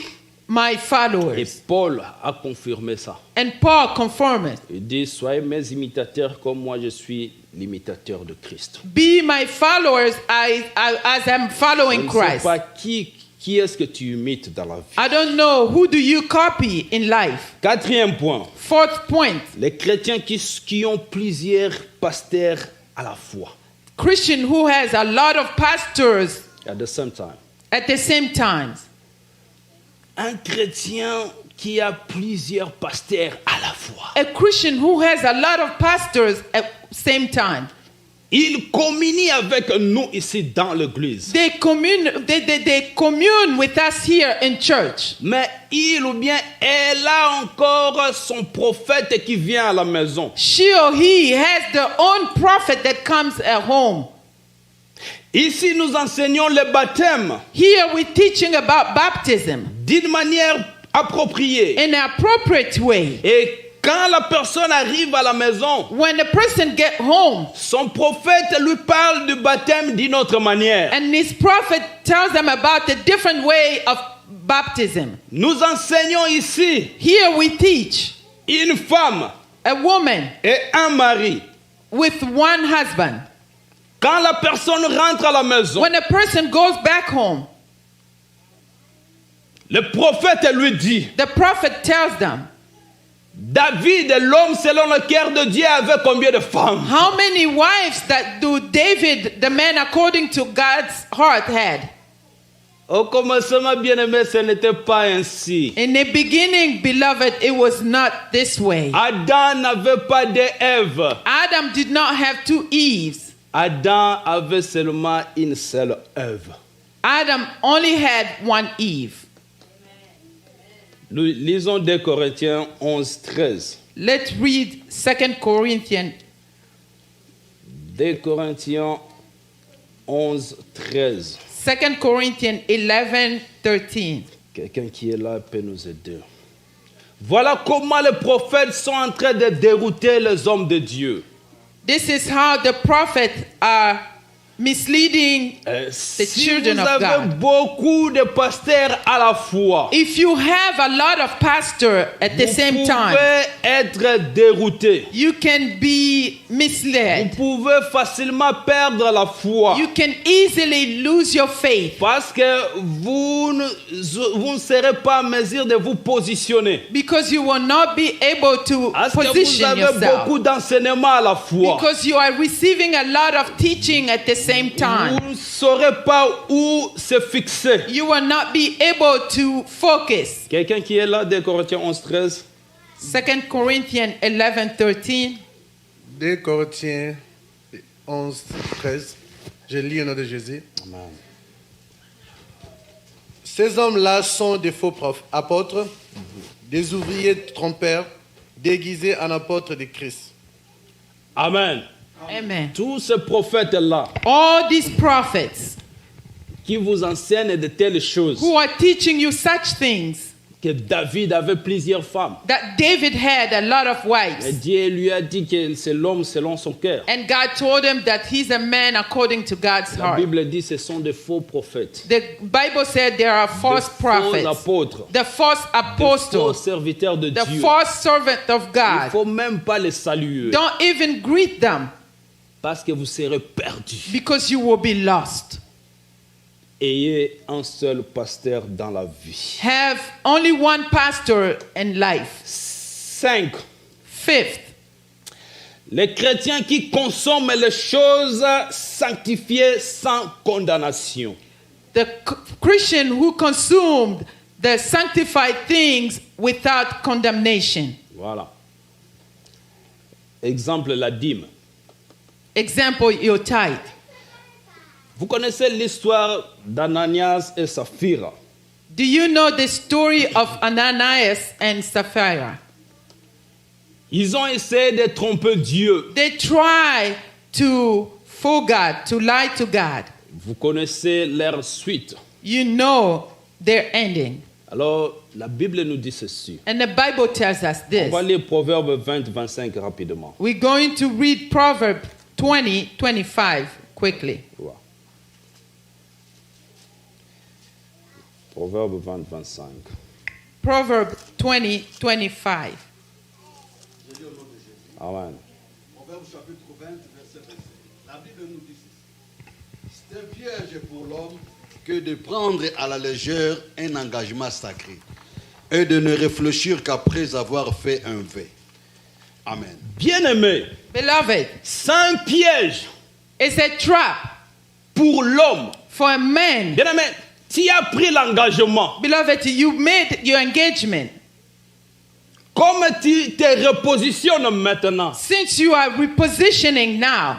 my Et followers. Paul a confirmé ça. And Paul confirmed it. Il dit, soyez mes imitateurs comme moi je suis l'imitateur de Christ. Be my followers as I'm Je following ne sais Christ. pas qui est-ce que tu imites dans la vie. I don't know, who do you copy in life? Quatrième point. Fourth point, Les chrétiens qui ont plusieurs pasteurs à la fois. Christian who has a lot of pastors At the same time. at the same time. Un chrétien qui a plusieurs pasteurs à la fois. A Christian who has a lot of pastors at the same time. Il communie avec nous ici dans l'église. They commune with us here in church. Mais il ou bien elle a encore son prophète qui vient à la maison. She or he has their own prophet that comes at home. Ici, nous enseignons le baptême Here we're teaching about baptism d'une manière appropriée. in an appropriate way. Et quand la personne arrive à la maison, When the person get home son prophète lui parle du baptême d'une autre manière. and his prophet tells them about the different way of baptism. Nous enseignons ici Here we teach une femme a woman et un mari. with one husband. Quand la personne rentre à la maison, When a person goes back home, le prophète lui dit, the prophet tells them, David, l'homme selon le cœur de Dieu, avait combien de femmes? how many wives that do David, the man according to God's heart, had? Au commencement, bien-aimé, ce n'était pas ainsi. In the beginning, beloved, it was not this way. Adam n'avait pas d'Ève. Adam did not have two Eves. Adam avait seulement une seule Ève. Adam only had one Eve. Nous lisons 2 Corinthiens 11, 13. Let's read 2 Corinthians 2 Corinthiens 11, 13. 2 Corinthians 11, 13. Quelqu'un qui est là peut nous aider. Voilà comment les prophètes sont en train de dérouter les hommes de Dieu. This is how the prophets are misleading Si vous children of avez God. beaucoup de pasteurs à la fois, If you have a lot of pastors at the vous same time, pouvez être dérouté. you can be Vous misled. pouvez facilement perdre la foi. You can easily lose your faith Parce que vous ne serez pas en mesure de vous positionner. because you will not be able to Parce que vous position avez yourself. beaucoup d'enseignements à la fois. Because you are receiving a lot of teaching at the same time. Vous ne saurez pas où se fixer. You will not be able to focus. Quelqu'un qui est là, 2 Corinthiens 11, 13. 2 Corinthians 11:13. 2 Corinthiens 11, 13. Je lis au nom de Jésus. Amen. Ces hommes-là sont des faux apôtres, des ouvriers trompeurs, déguisés en apôtres de Christ. Amen. Amen. Tous ces prophètes-là All these prophets qui vous enseignent de telles choses, who are teaching you such things, que David avait plusieurs femmes. that David had a lot of Et wives. Dieu lui a dit que c'est l'homme selon son cœur. And God told him that he's a man according to God's La heart. Bible dit que ce sont des faux prophètes, The Bible said there are false des faux prophets, apôtres, the false des faux apostles, serviteurs de the Dieu. false servant of Il ne God. faut même pas les saluer Don't even greet them parce que vous serez perdus. because you will be lost. Ayez un seul pasteur dans la vie. Have only one pastor in life. 5. Fifth, Les chrétiens qui consomment les choses sanctifiées sans condamnation. the Christian who consumed the sanctified things without condemnation. Voilà. Exemple, la dîme. Example, your tithe. Vous connaissez l'histoire d'Ananias et Saphira. Do you know the story of Ananias and Sapphira? Ils ont essayé de tromper Dieu. They try to fool God, to lie to God. Vous connaissez leur suite. You know their ending. Alors, la Bible nous dit ceci. And the Bible tells us On this. va lire Proverbe 20, 25 rapidement. We're going to read Proverbs 20, 25 quickly. Voilà. Proverbe 20, 25. Proverbs 20, 25. Amen. Proverbe chapitre 20, verset 25. La Bible nous dit ceci. C'est un piège pour l'homme que de prendre à la légère un engagement sacré et de ne réfléchir qu'après avoir fait un vœu. Amen. Bien-aimé, Beloved, c'est un piège it's a trap pour l'homme. for a man. Bien-aimé, tu as pris l'engagement. Beloved, you made your engagement. Comme tu te repositionnes maintenant, Since you are repositioning now,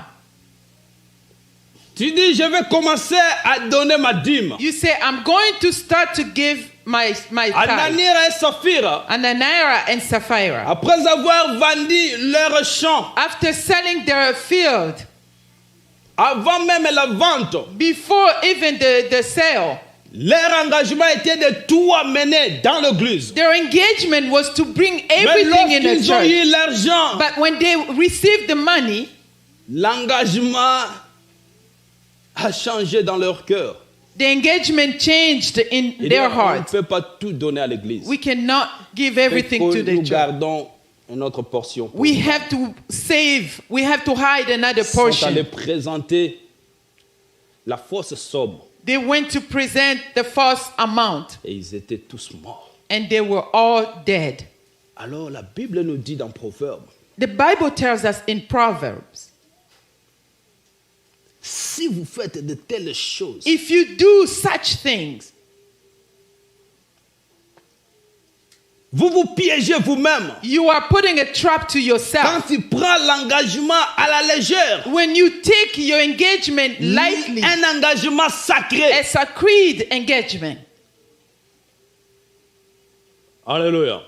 tu dis, je vais commencer à donner ma dîme. you say, I'm going to start to give my tithe. Ananias et Saphira, Ananias and Sapphira, après avoir vendu leur champ, after selling their field, avant même la vente, before even the sale, leur engagement était de tout amener dans l'église. their engagement was to bring Mais everything in the lorsqu'ils ont church. eu l'argent, But when they received the money, l'engagement a changé dans leur cœur. the engagement changed in Et their on ne heart. peut pas tout donner à l'église. We cannot give Il everything faut to nous the church. gardons une autre portion. pour We nous. have to save, we have to hide another Ils sont allés portion. présenter la fausse somme They went to present the false amount, et ils étaient tous morts. and they were all dead. Alors la Bible nous dit dans Proverbe, The Bible tells us in Proverbs, si vous faites de telles choses, if you do such things, vous vous piégez vous-même. you are putting a trap to Quand yourself. tu prends l'engagement à la légère, When you take your engagement lightly, un engagement sacré. a sacred engagement. Alléluia.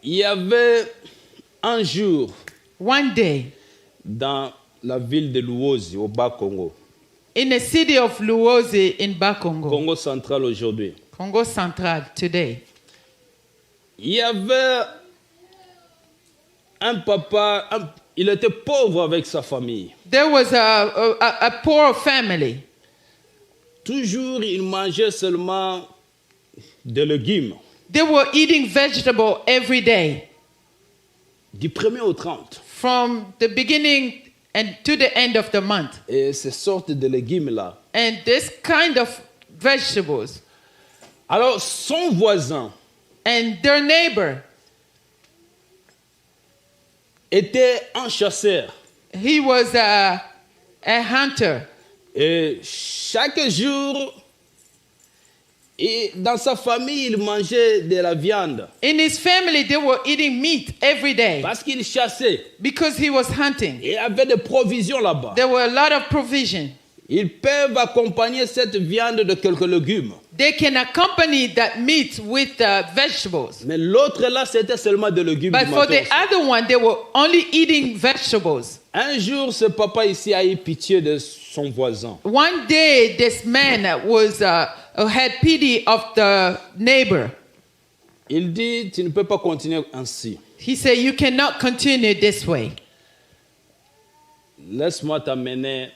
Il y avait un jour One day, dans la ville de Luozi, au Bas-Congo, in the city of Luozi in Bakongo, Congo central aujourd'hui, Congo Central today, Il y avait un papa, il était pauvre avec sa famille. There was a poor family. Toujours, il mangeait seulement des légumes, They were eating vegetable every day du 1er au 30. from the beginning and to the end of the month. Et ces sortes de légumes-là. And this kind of vegetables. Alors, son voisin And their neighbor, était un chasseur. he was a hunter. Et chaque jour, et dans sa famille, il mangeait de la viande. In his family, they were eating meat every day Parce qu'il chassait. because he was hunting. Et il y avait des provisions là-bas. There were a lot of provision. Ils peuvent accompagner cette viande de quelques légumes. They can accompany that meat with vegetables. Mais l'autre là, c'était seulement des légumes. But du for matin the aussi. other one, they were only eating vegetables. Un jour, ce papa ici a eu pitié de son voisin. One day, this man had pity of the neighbor. Il dit, tu ne peux pas continuer ainsi. He said, "You cannot continue this way. Laisse-moi t'amener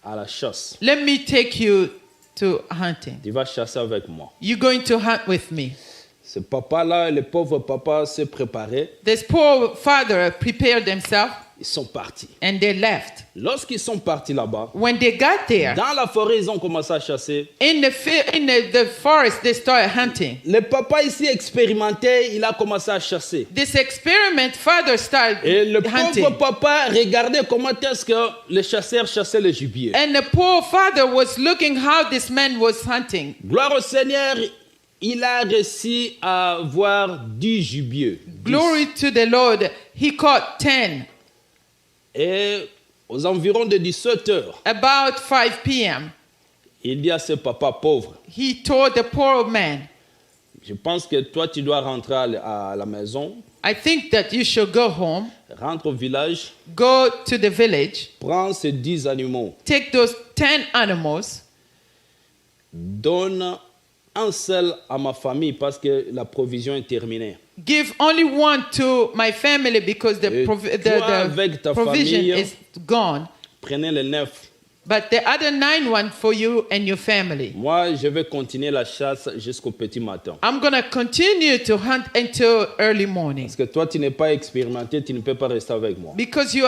à la chasse. Let me take you to hunting. Tu vas chasser avec moi. You're going to hunt with me." Ce papa-là, le pauvre papa, s'est préparé. This poor father prepared themselves Ils sont partis. and they left. Lorsqu'ils sont partis là-bas, When they got there, dans la forêt, ils ont commencé à chasser. in the forest, they started hunting. Le papa ici expérimenté, il a commencé à chasser. This experiment, father started Et le hunting. pauvre papa regardait comment est-ce que les chasseurs chassaient le gibier. And the poor father was looking how this man was hunting. Gloire au Seigneur, il a réussi à voir 10 gibiers. 10. Glory to the Lord. He caught 10. Et aux environs de 17 heures, About 5 p.m., il dit à ce papa pauvre, he told the poor man, je pense que toi tu dois rentrer à la maison, "I think that you should go home, rentre au village, go to the village, prends ces 10 animaux, take those 10 animals, donne un seul à ma famille parce que la provision est terminée. give only one to my family because Et toi, avec ta provision famille, is gone. Prenez les 9. But the other 9 one for you and your family. Moi, je vais continuer la chasse jusqu'au petit matin. I'm going to continue to hunt until early morning. Parce que toi, tu n'es pas expérimenté, tu ne peux pas rester avec moi. Because you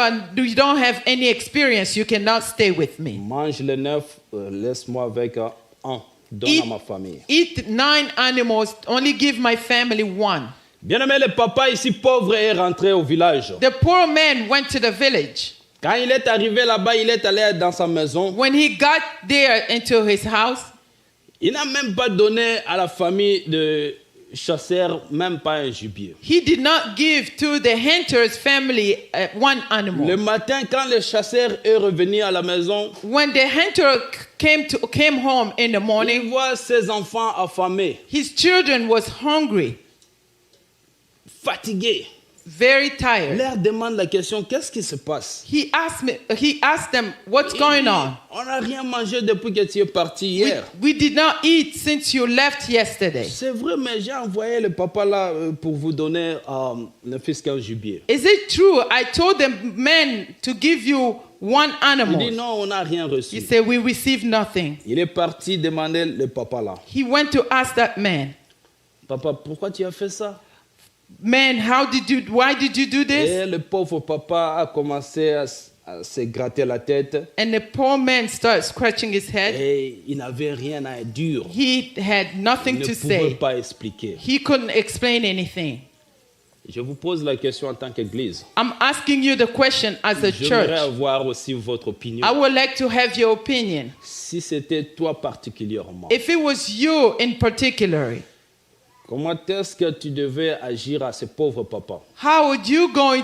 don't have any experience, you cannot stay with me. Mange les 9, laisse-moi avec un. Donne à ma famille. Eat 9 animals, only give my family 1. Bien-aimé, le papa ici pauvre est rentré au village. The poor man went to the village. Quand il est arrivé là-bas, il est allé dans sa maison. When he got there into his house, Il n'a même pas donné à la famille de chasseurs, même pas un gibier. he did not give to the hunter's family 1 Le animal. matin, quand le chasseur est revenu à la maison, When the hunter came home in the il morning, voit ses enfants affamés, his children was hungry, fatigués. very tired. Leur demande la question, qu'est-ce qui se passe? He asked them, "What's going on? On n'a rien mangé depuis que tu es parti hier. We did not eat since you left yesterday." C'est vrai, mais j'ai envoyé le papa là pour vous donner ne fût-ce qu'un gibier. Is it true? I told the men to give you 1 Il dit animal. non, on n'a rien He reçu. said, "We received nothing." Il est parti demander le papa là. He went to ask that man, Papa, pourquoi tu as fait ça? "Man, why did you do this?" Et le pauvre papa a commencé à se gratter la tête. And the poor man started scratching his head. Et il n'avait rien à dire. He had Il nothing ne to pouvait say. pas expliquer. He couldn't explain anything. Je vous pose la question en tant qu'église. I'm asking you the question as a J'aimerais church. avoir aussi votre opinion. I would like to have your opinion. Si c'était toi particulièrement, If it was you in particular, comment est-ce que tu devais agir à ce pauvre papa? how would you going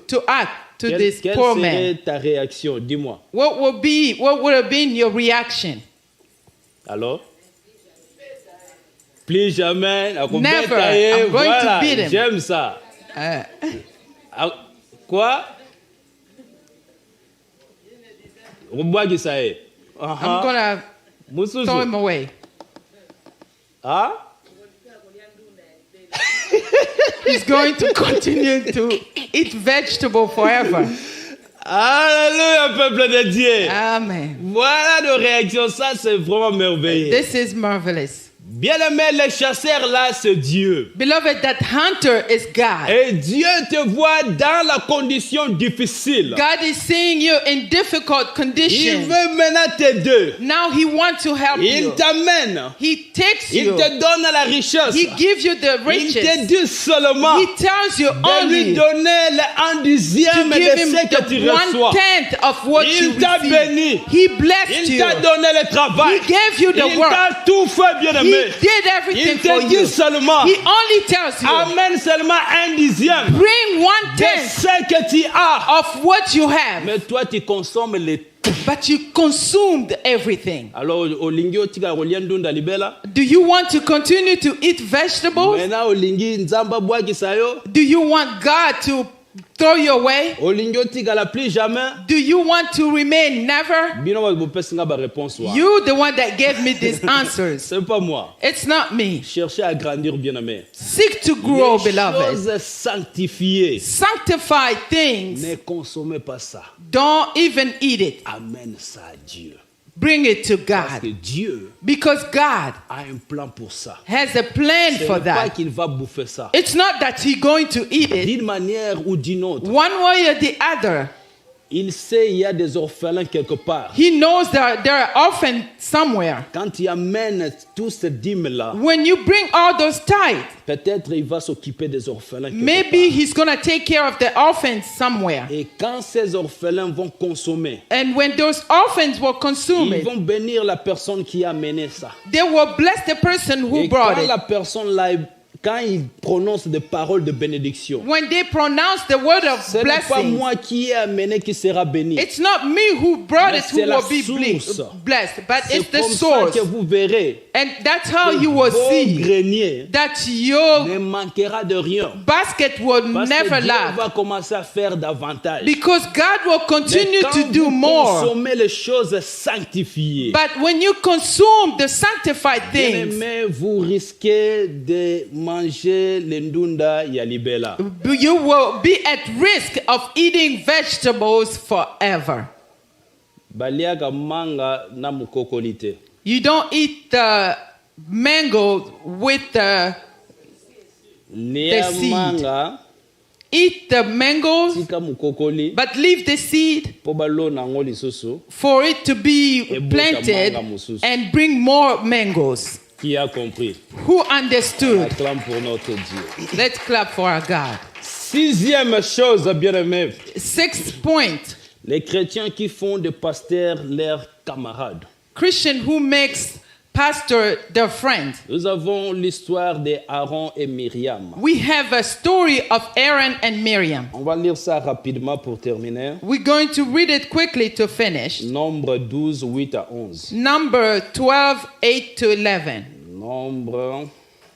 to act to this Quelle poor serait man? ta réaction? Dis-moi. What would have been your reaction? Alors? Plus jamais. Never. I'm going Voilà, to beat him. j'aime ça. Ah, quoi? Rubwagi sae. I'm gonna throw him Mususu. away. Ah? he's going to continue to eat vegetable forever. Alléluia, peuple de Dieu. Amen. Voilà nos réactions, ça c'est vraiment merveilleux. This is marvelous. Bien-aimé, le chasseur là, c'est Dieu. Beloved, that hunter is God. Et Dieu te voit dans la condition difficile. God is seeing you in difficult Il conditions. veut maintenant t'aider. Now he wants to help Il you. t'amène. He takes Il you. te donne la richesse. He gives you the Il te riches. dit seulement He tells you de lui only donner le 1/10 to give de him ce que tu the reçois. 1/10 of what Il you t'a receive. béni. He blessed Il you. t'a donné le travail. He gave you the Il work. t'a tout fait, He bien-aimé. did Il everything for te dit you. seulement, He only tells you, amène seulement 1/10 bring de 1/10 ce que tu as. of what you have. Mais toi, tu consommes le tout. But you consumed everything. Alors, olingi otika kolia ndunda libela. Do you want to continue to eat vegetables? Maintenant, olingi nzamba bwakisa yo. Do you want God to throw you away? Olingi otika la plus jamais. Do you want to remain never? Bino bopesi nga ba réponse wa. You the one that gave me these answers. C'est pas moi. It's not me. Cherchez à grandir, bien-aimé. Seek to grow, Les beloved. choses sanctifiées. Sanctify things. Ne consommez pas ça. Don't even eat it. Amène ça à Dieu. Bring it to Parce que God. Dieu Because God a un plan pour ça. has a plan Ce for n'est pas that. qu'il va bouffer ça. It's not that He's going to eat it D'une manière ou d'une autre, one way or the other. il sait qu'il y a des orphelins quelque part. He knows that there are orphans somewhere. Quand il amène tous ces dîmes-là, When you bring all those tithes, peut-être il va s'occuper des orphelins quelque maybe part. He's going to take care of the orphans somewhere. Et quand ces orphelins vont consommer, And when those orphans will consume ils it, vont bénir la personne qui a amené ça. they will bless the person who Et brought quand it. la personne là, quand il prononce des paroles de bénédiction, When they pronounce the word of ce n'est pas blessing, moi qui ai amené qui sera béni. it's not me who brought Mais it who c'est la will be source. blessed, but C'est it's the comme ça source. que vous verrez And that's how que you will vos see greniers that your ne manquera de rien. basket will Parce never que Dieu lack. va commencer à faire davantage. Because God will Mais continue quand to do vous more. consommez les choses sanctifiées, But when you consume the sanctified things, bien-aimé, vous risquez de manger l'endunda yalibela. you will be at risk of eating vegetables forever. Baliaka manga na mukokolite. You don't eat the mango with the Lia seed. manga eat the mangoes, tika mukokoli but leave the seed po balona ngo lisusu. for it to be Ebota planted manga mosusu. and bring more mangoes. Qui a compris? Who understood? Acclame pour notre Dieu. Let's clap for our God. Sixième chose, bien-aimé, Sixth point, les chrétiens qui font des pasteurs leurs camarades. Christian who makes pastor their friend. Nous avons l'histoire de Aaron et Myriam. We have a story of Aaron and Miriam. On va lire ça rapidement pour terminer. We're going to read it quickly to finish. Nombre 12, 8 à 11. Number 12, 8 to 11. Nombre,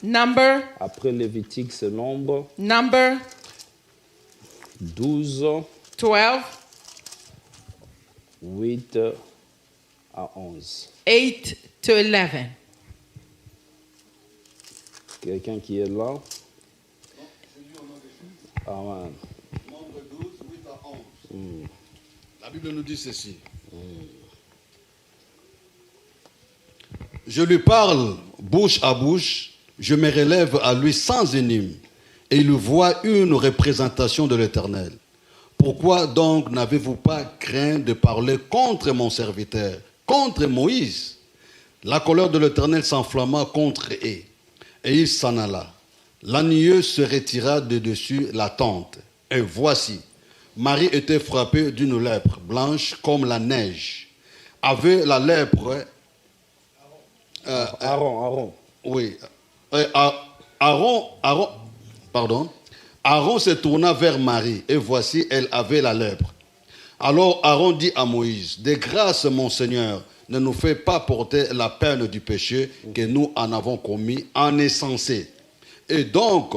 Number, après Lévitique, c'est nombre number 12, 12, 8 à 11. 8 to 11. Quelqu'un qui est là? Amen. Nombre 12, 8 à 11. La Bible nous dit ceci. Je lui parle bouche à bouche, je me relève à lui sans énigme, et il voit une représentation de l'Éternel. Pourquoi donc n'avez-vous pas craint de parler contre mon serviteur, contre Moïse? La colère de l'Éternel s'enflamma contre eux, et il s'en alla. L'agneau se retira de dessus la tente, et voici, Marie était frappée d'une lèpre blanche comme la neige. Avait la lèpre... Aaron. Oui. Aaron se tourna vers Marie, et voici, elle avait la lèpre. Alors Aaron dit à Moïse, de grâce, mon Seigneur, ne nous fais pas porter la peine du péché que nous en avons commis en insensé. Et donc,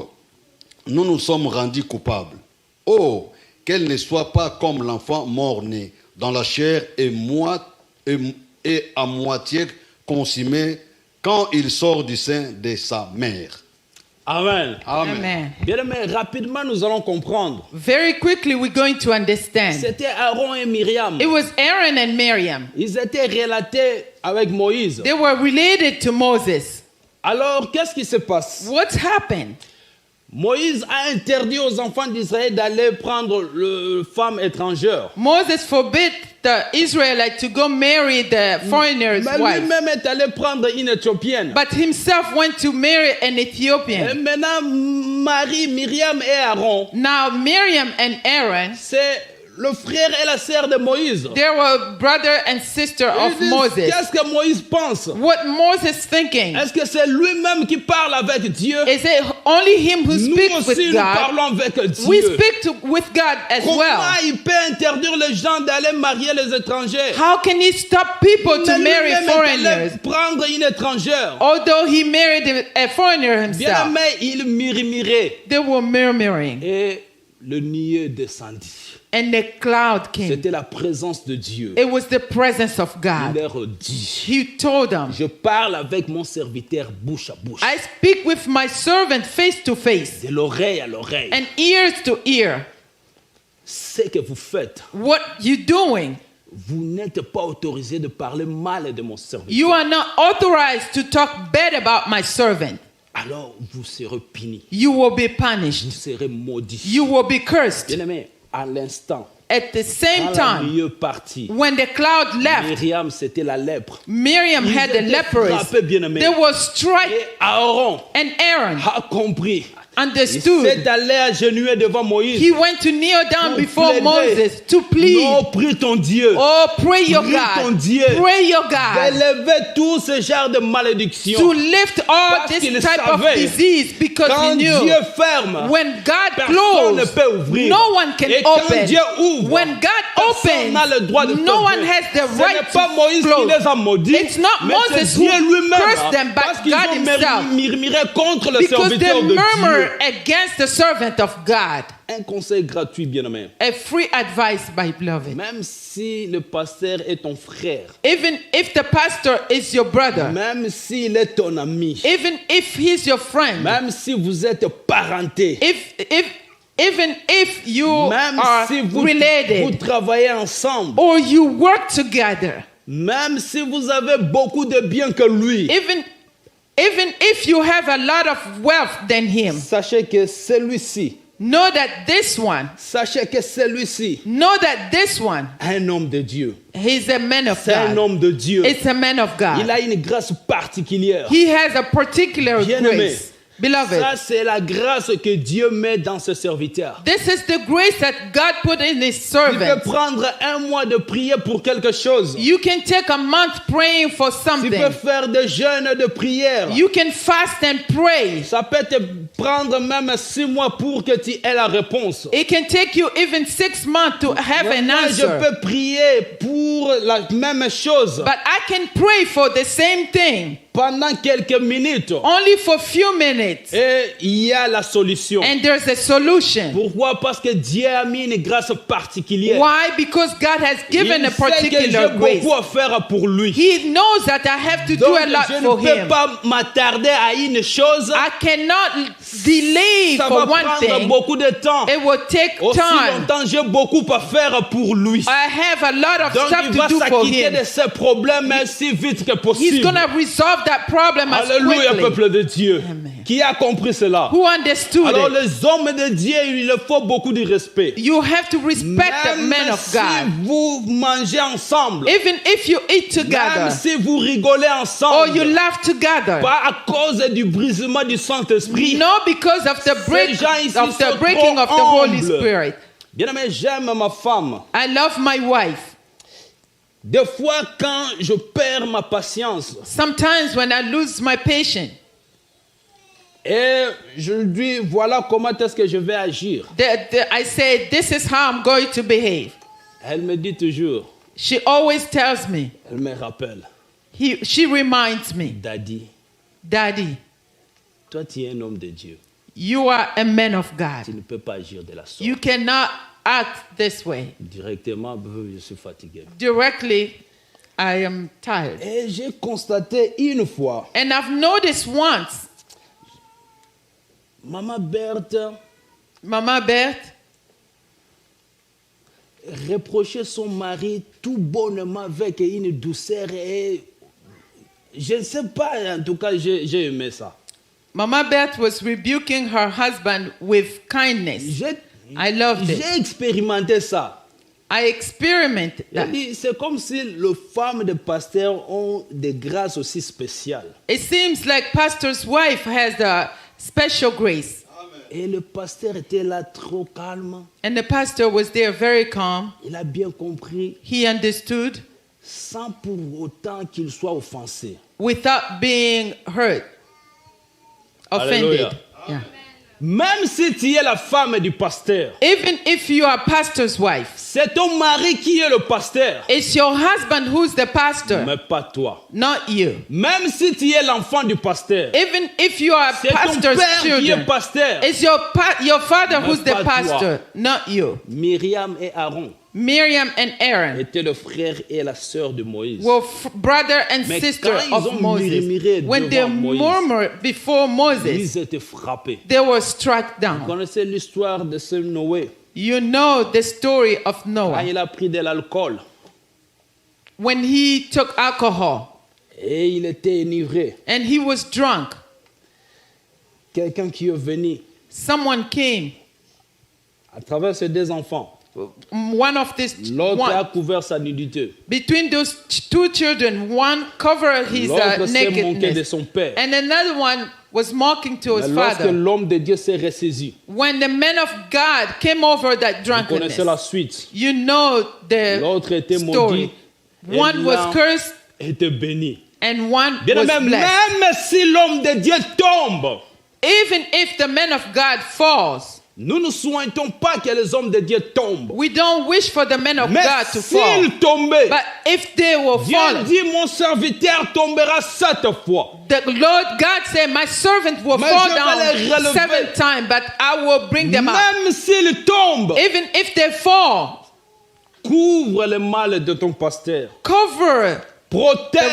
nous nous sommes rendus coupables. Oh, qu'elle ne soit pas comme l'enfant mort-né, dans la chair et à moitié consumé quand il sort du sein de sa mère. Amen. Amen. Bien aimé, rapidement nous allons comprendre. Very quickly, we're going to understand. C'était Aaron et Myriam. It was Aaron and Miriam. Ils étaient relatés avec Moïse. They were related to Moses. Alors, qu'est-ce qui se passe? What's happened? Moïse a interdit aux enfants d'Israël d'aller prendre le femme étrangère. Moses forbid the Israelites to go marry the foreigner's Mais wife. lui-même est allé prendre une Éthiopienne. But himself went to marry an Et Ethiopian. maintenant, Marie, Myriam et Aaron, Now Miriam and Aaron, c'est le frère et la sœur de Moïse. they were brother and sister Ils of disent, Moses. qu'est-ce que Moïse pense? What Moses thinking? Est-ce que c'est lui-même qui parle avec Dieu? Is it only him who Nous speaks aussi, with nous God? parlons avec We Dieu. speak with God as Comment well. il peut interdire les gens d'aller marier les étrangers? How can he stop people to Mais marry lui-même est foreigners? allé prendre une étrangère. Although he married a foreigner Bien himself, aimé, il murmurait. they were murmuring, Et le nuée descendit. and the cloud came. C'était la présence de Dieu. It was the presence of Il God. leur dit, He told them, je parle avec mon serviteur bouche à bouche, I speak with my servant face to face de l'oreille à l'oreille. and ears to ear. Ce que vous faites, What you doing? vous n'êtes pas autorisé de parler mal de mon serviteur. You are not authorized to talk bad about my servant. Alors vous serez punis, You will be vous punished. serez maudits. You will be cursed. Bien aimé, à l'instant, At the same quand la time, nuée partit, when the cloud left, Myriam c'était la lèpre. Miriam Ils had the étaient leprosy. frappés, bien-aimés. They were struck, Et Aaron and Aaron a compris. Il understood. s'est allé agenouiller devant Moïse. He went to kneel down Pour before plaider. Moses to plead. Non, prie ton Dieu. Oh, pray your Prie ton God. Dieu. Pray your God D'élever tout ce genre de malédiction. to lift all Parce this qu'il type of savait, disease because he Quand knew Dieu ferme, when God personne ne closed, peut ouvrir. no one can Et quand open. Dieu ouvre, When God personne n'a le droit de opens, no fermer. one has the Ce right n'est pas Moïse to qui close. les a maudits, It's not mais Moses c'est Dieu who lui-même. cursed them, but Parce qu'ils God ont himself. murmuré contre le Because they serviteur de murmur Dieu. against the servant of God. Un conseil gratuit, bien-aimé. A free advice, my beloved. Même si le pasteur est ton frère, Even if the pastor is your brother, même s'il est ton ami, even if he's your friend, même si vous êtes parenté, even if you même are si vous related travaillez ensemble, or you work together, même si vous avez beaucoup de biens que lui, even if you have a lot of wealth than him, sachez que celui-ci, know that this one, un homme de Dieu, he's a man of c'est un God. homme de Dieu. It's a man of Il God. a une grâce particulière. He has a particular Bien-aimé. grace. Beloved, Ça, c'est la grâce que Dieu met dans ses serviteurs. this is the grace that God put in his Tu peux servants. prendre un mois de prier pour quelque chose. You can take a month praying for Tu something. peux faire des jeûnes de prière. You can fast and pray. Ça peut te prendre même 6 mois pour que tu aies la réponse. It can take you even 6 months to have an Moi, je answer. peux prier pour la même chose But I can pray for the same thing pendant quelques minutes. only for few minutes. Et il y a la solution. And there's a solution. Pourquoi? Parce que Dieu a mis une grâce particulière. Why? Because God has given Il a sait que j'ai particular grace. beaucoup à faire pour lui. He knows that I have to do Donc, a lot je for ne peux him. pas m'attarder à une chose. I cannot delay Ça for va one prendre thing. beaucoup de temps. It will take Aussi time. longtemps, j'ai beaucoup à faire pour lui. I have a lot of Donc, stuff il to va do for s'acquitter him. de ses problèmes si vite que He's possible. going to resolve that problem as Alléluia, quickly. peuple de Dieu. Amen. Qui a compris cela? Who understood Alors, it? les hommes de Dieu, il leur faut beaucoup de respect. You have to respect the Même men of si God. vous mangez ensemble, Even if you eat même together si vous rigolez or ensemble, you laugh together, pas à cause du brisement du Saint-Esprit. no, because of the gens ici of the sont breaking trop of the Holy humbles. Spirit. Bien-aimé, j'aime ma femme. I love my wife. Des fois, quand je perds ma patience, Sometimes when I lose my patience, et je lui dis, voilà comment est-ce que je vais agir. I say, this is how I'm going to behave. Elle me dit toujours, She always tells me, elle me rappelle, she reminds me, Daddy, Daddy, toi tu es un homme de Dieu. you are a man of God. Tu ne peux pas agir de la sorte. You cannot act this way. Directement, je suis fatigué. Directly, I am tired. Et j'ai constaté une fois, And I've noticed once, Maman Berthe Mama Berthe reprochait son mari tout bonnement avec une douceur et je ne sais pas, en tout cas, j'ai aimé ça. Mama Berthe was rebuking her husband with kindness. I loved it. J'ai expérimenté ça. I experimented that. C'est comme si les femmes de pasteurs ont des grâces aussi spéciales. It seems like pastor's wife has a special grace. Et le pasteur était là trop calme. And the pastor was there very calm. Il a bien compris, He understood sans pour autant qu'il soit offensé. without being hurt, offended. Hallelujah. Yeah. Même si tu es la femme du pasteur, Even if you are pastor's wife, c'est ton mari qui est le pasteur, it's your husband who's the pastor, mais pas toi. not you. Même si tu es l'enfant du pasteur, Even if you are c'est ton pastor's père qui est children, pasteur. it's your father Mais who's the pas pastor, not you. Myriam et Aaron Miriam and Aaron étaient le frère et la sœur de Moïse. were brother and Mais sister quand ils of ont Moses. murmuré When they devant Moïse, murmured before Moses, Ils étaient frappés. they were struck Vous down. connaissez l'histoire de ce Noé. You know the story of Quand Noah. il a pris de l'alcool When he took alcohol et il était enivré, and he was drunk, quelqu'un qui est venu someone came, à travers ses deux enfants. one of these L'autre a one, couvert sa nudité. between those two children, one covered his L'autre s'est moqué de nakedness son père. and another one was mocking to Mais his lorsque father. l'homme de Dieu s'est ressaisi, When the man of God came over that vous connaissez la drunkenness, suite. you know the L'autre était maudit story. et One was l'un cursed était béni. and one Bien was aimé, blessed. même si l'homme de Dieu tombe, Even if the man of God falls, nous ne souhaitons pas que les hommes de Dieu tombent. we don't wish for the man of Mais God to fall. s'ils tombaient, But if they were Dieu fallen, dit, mon serviteur tombera 7 fois. the Lord God said, my servant will Mais fall je vais down les relever. 7 times, but I will bring them up. Même s'ils tombent, Even if they fall, couvre le mal de ton pasteur. cover the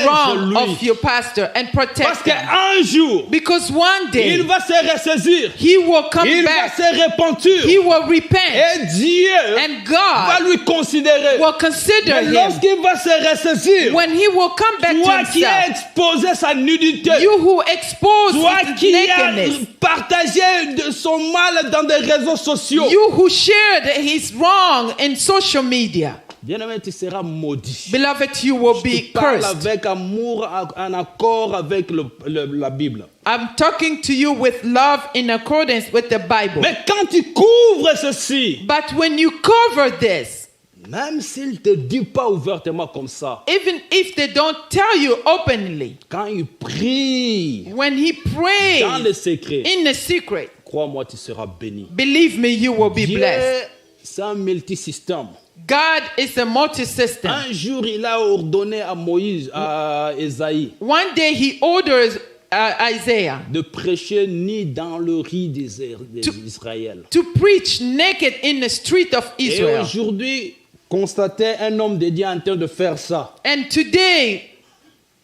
wrong Protège-lui. of your pastor and Parce protect him. qu'un jour, Because one il day, va se ressaisir. he will come Il va back, se repentir. he will repent, Et Dieu and va God lui considérer. will consider Mais him. lorsqu'il va se ressaisir, When he will come back to toi qui as himself, exposé sa nudité, you who exposed toi his qui as nakedness, partagé de son mal dans des réseaux sociaux, you who shared his wrong in social media, bien-aimé, tu seras maudit. beloved, you will Je be parle cursed. avec amour, en accord avec la Bible. I'm talking to you with love in accordance with the Bible. Mais quand tu couvres ceci, But when you cover this, même s'il ne te dit pas ouvertement comme ça, even if they don't tell you openly, quand il prie when he prays dans le secret, in the secret, crois-moi, tu seras béni. believe me, you will be Dieu, blessed. c'est un multisystème. God is a multi-system. Un jour, il a ordonné à Moïse, à Ésaïe, One day he orders Isaiah de prêcher nu dans le riz d'Israël. to preach naked in the street of Et Israel. aujourd'hui, constatez un homme de Dieu en train de faire ça. And today,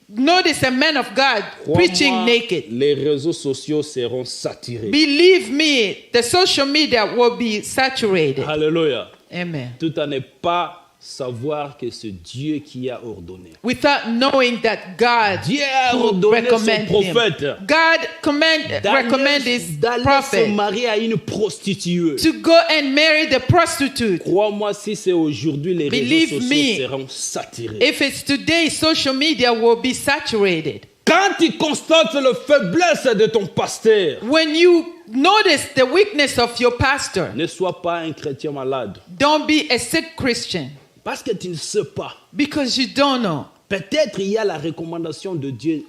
notice a man of God preaching Crois-moi, naked. les réseaux sociaux seront saturés. Believe me, the social media will be saturated. Alléluia. Amen. Tout à ne pas savoir que c'est Dieu qui a ordonné. Without knowing that God Dieu a would ordonné son recommend him. prophète God recommend his d'aller se prophet marier à une prostituée. to go and marry the prostitute. Crois-moi, si c'est aujourd'hui, les Believe réseaux me. sociaux seront saturés. If it's today, social media will be saturated. Quand tu constates la faiblesse de ton pasteur, When you notice the weakness of your pastor, ne sois pas un chrétien malade. don't be a sick Christian Parce que tu ne sais pas. because you don't know. Peut-être il y a la recommandation de Dieu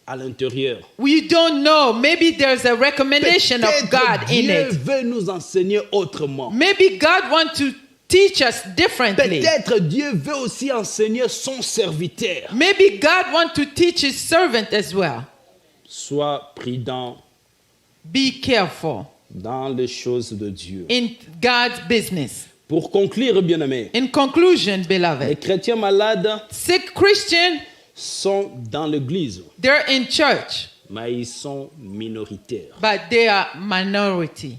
à l'intérieur. We don't know. Maybe there's a recommendation of Peut-être God in Dieu it. veut nous enseigner autrement. Maybe God wants to teach us differently. Peut-être Dieu veut aussi enseigner son serviteur. Maybe God wants to teach his servant as well. Sois prudent Be careful dans les choses de Dieu. in God's business. Pour conclure, bien-aimés, In conclusion, les beloved, chrétiens malades sick Christians, sont dans l'église, they're in church, mais ils sont minoritaires. but they are minority.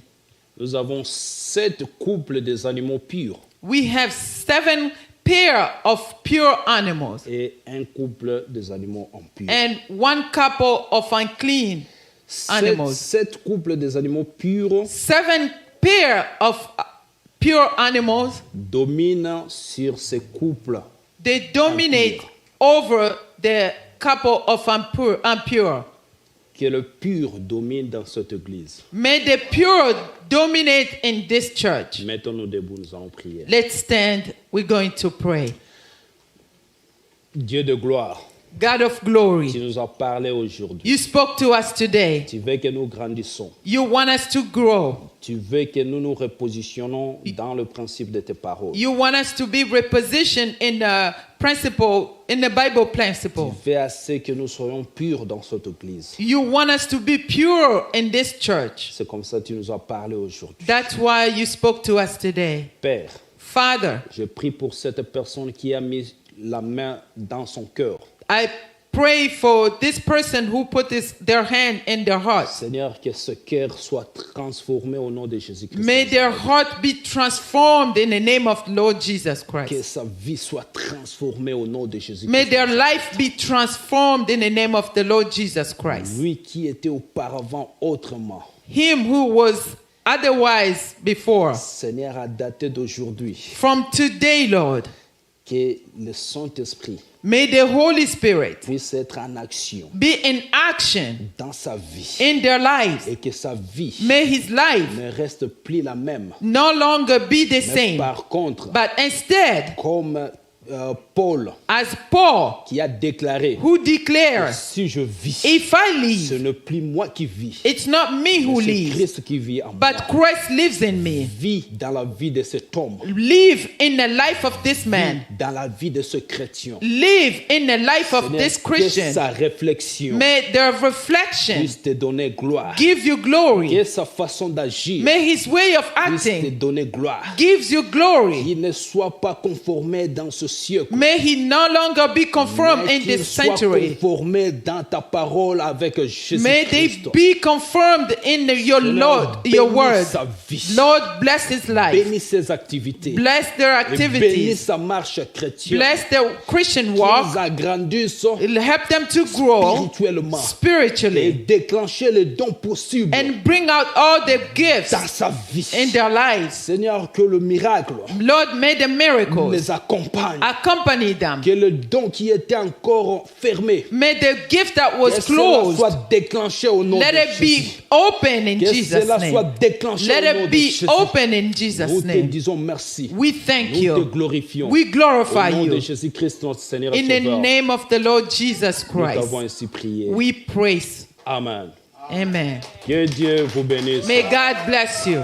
Nous avons 7 couples des animaux purs We have 7 pair of pure animals et un couple des animaux impurs. and 1 couple of unclean animals. 7 couples des animaux purs 7 pair of pure animals. dominent sur ces couples. They dominate over the couple of impure. Que le pur domine dans cette église. May the pure dominate in this church. Mettons-nous debout, nous allons prier. Let's stand. We're going to pray. Dieu de gloire, God of tu glory, nous as parlé aujourd'hui. you spoke to us today. Tu veux que nous grandissons. You want us to grow. Tu veux que nous nous repositionnons dans le principe de tes paroles. You want us to be repositioned in the principle, in the Bible Tu principle. veux assez que nous soyons purs dans cette église. You want us to be pure in this church. C'est comme ça que tu nous as parlé aujourd'hui. That's why you spoke to us today. Père, Father, je prie pour cette personne qui a mis la main dans son cœur. I pray for this person who put their hand in their heart. Seigneur, que ce cœur soit transformé au nom de Jésus-Christ. May their heart be transformed in the name of Lord Jesus Que Christ. sa vie soit transformée au nom de Jésus-Christ. May their life be transformed in the name of the Lord Jesus Christ. Lui qui était auparavant autrement, Him who was otherwise before. Seigneur, à dater d'aujourd'hui, From today, Lord, que le Saint-Esprit may the Holy Spirit puisse être en action be in action dans sa vie in their lives. et que sa vie May his life ne reste plus la même. no longer be the Mais same, par contre, but instead, comme Paul as Paul, qui a déclaré, who declares, si je vis, if I ce live, n'est plus moi qui vis, it's not me who c'est lives, Christ qui vit en but moi. Christ lives in me. Vis dans la vie de cet homme, Live in the life of this vis man. dans la vie de ce chrétien. Live in the life of Seigneur, this que Christian. sa réflexion May their reflection puisse te donner gloire. give you glory. Que sa façon d'agir May his way of puisse te acting donner gloire. gives you glory. Qu'il ne soit pas conformé dans ce siècle. May he no longer be conformed Mais in qu'il this soit century. conformé dans ta parole avec May they Jésus-Christ. be confirmed in your Lord, your bénis word. sa vie. Lord, bless his life. Bénis ses activités. Bless their Et bénis activities. sa marche chrétienne. Bless their Christian Qu'ils walk. agrandissent Help them to grow spirituellement. Et spiritually déclencher les dons possibles and bring out all the gifts dans sa vie. in their lives. Seigneur, que le miracle Lord, may the miracles les accompagne. accompany them. Que le don qui était encore fermé, May the gift that que was cela closed, soit déclenché au nom let de it Jésus. be open in Que Jesus' cela soit name. déclenché Let au nom it de be Jésus. open in Nous Jesus' te name. disons merci. We thank Nous te you. glorifions. We Au glorify nom de you. Jésus-Christ, notre Seigneur et In the Sauveur. name of the Lord Jesus Nous t'avons Christ, ainsi prié. we praise. Amen. Amen. Que Dieu vous bénisse. May God bless you.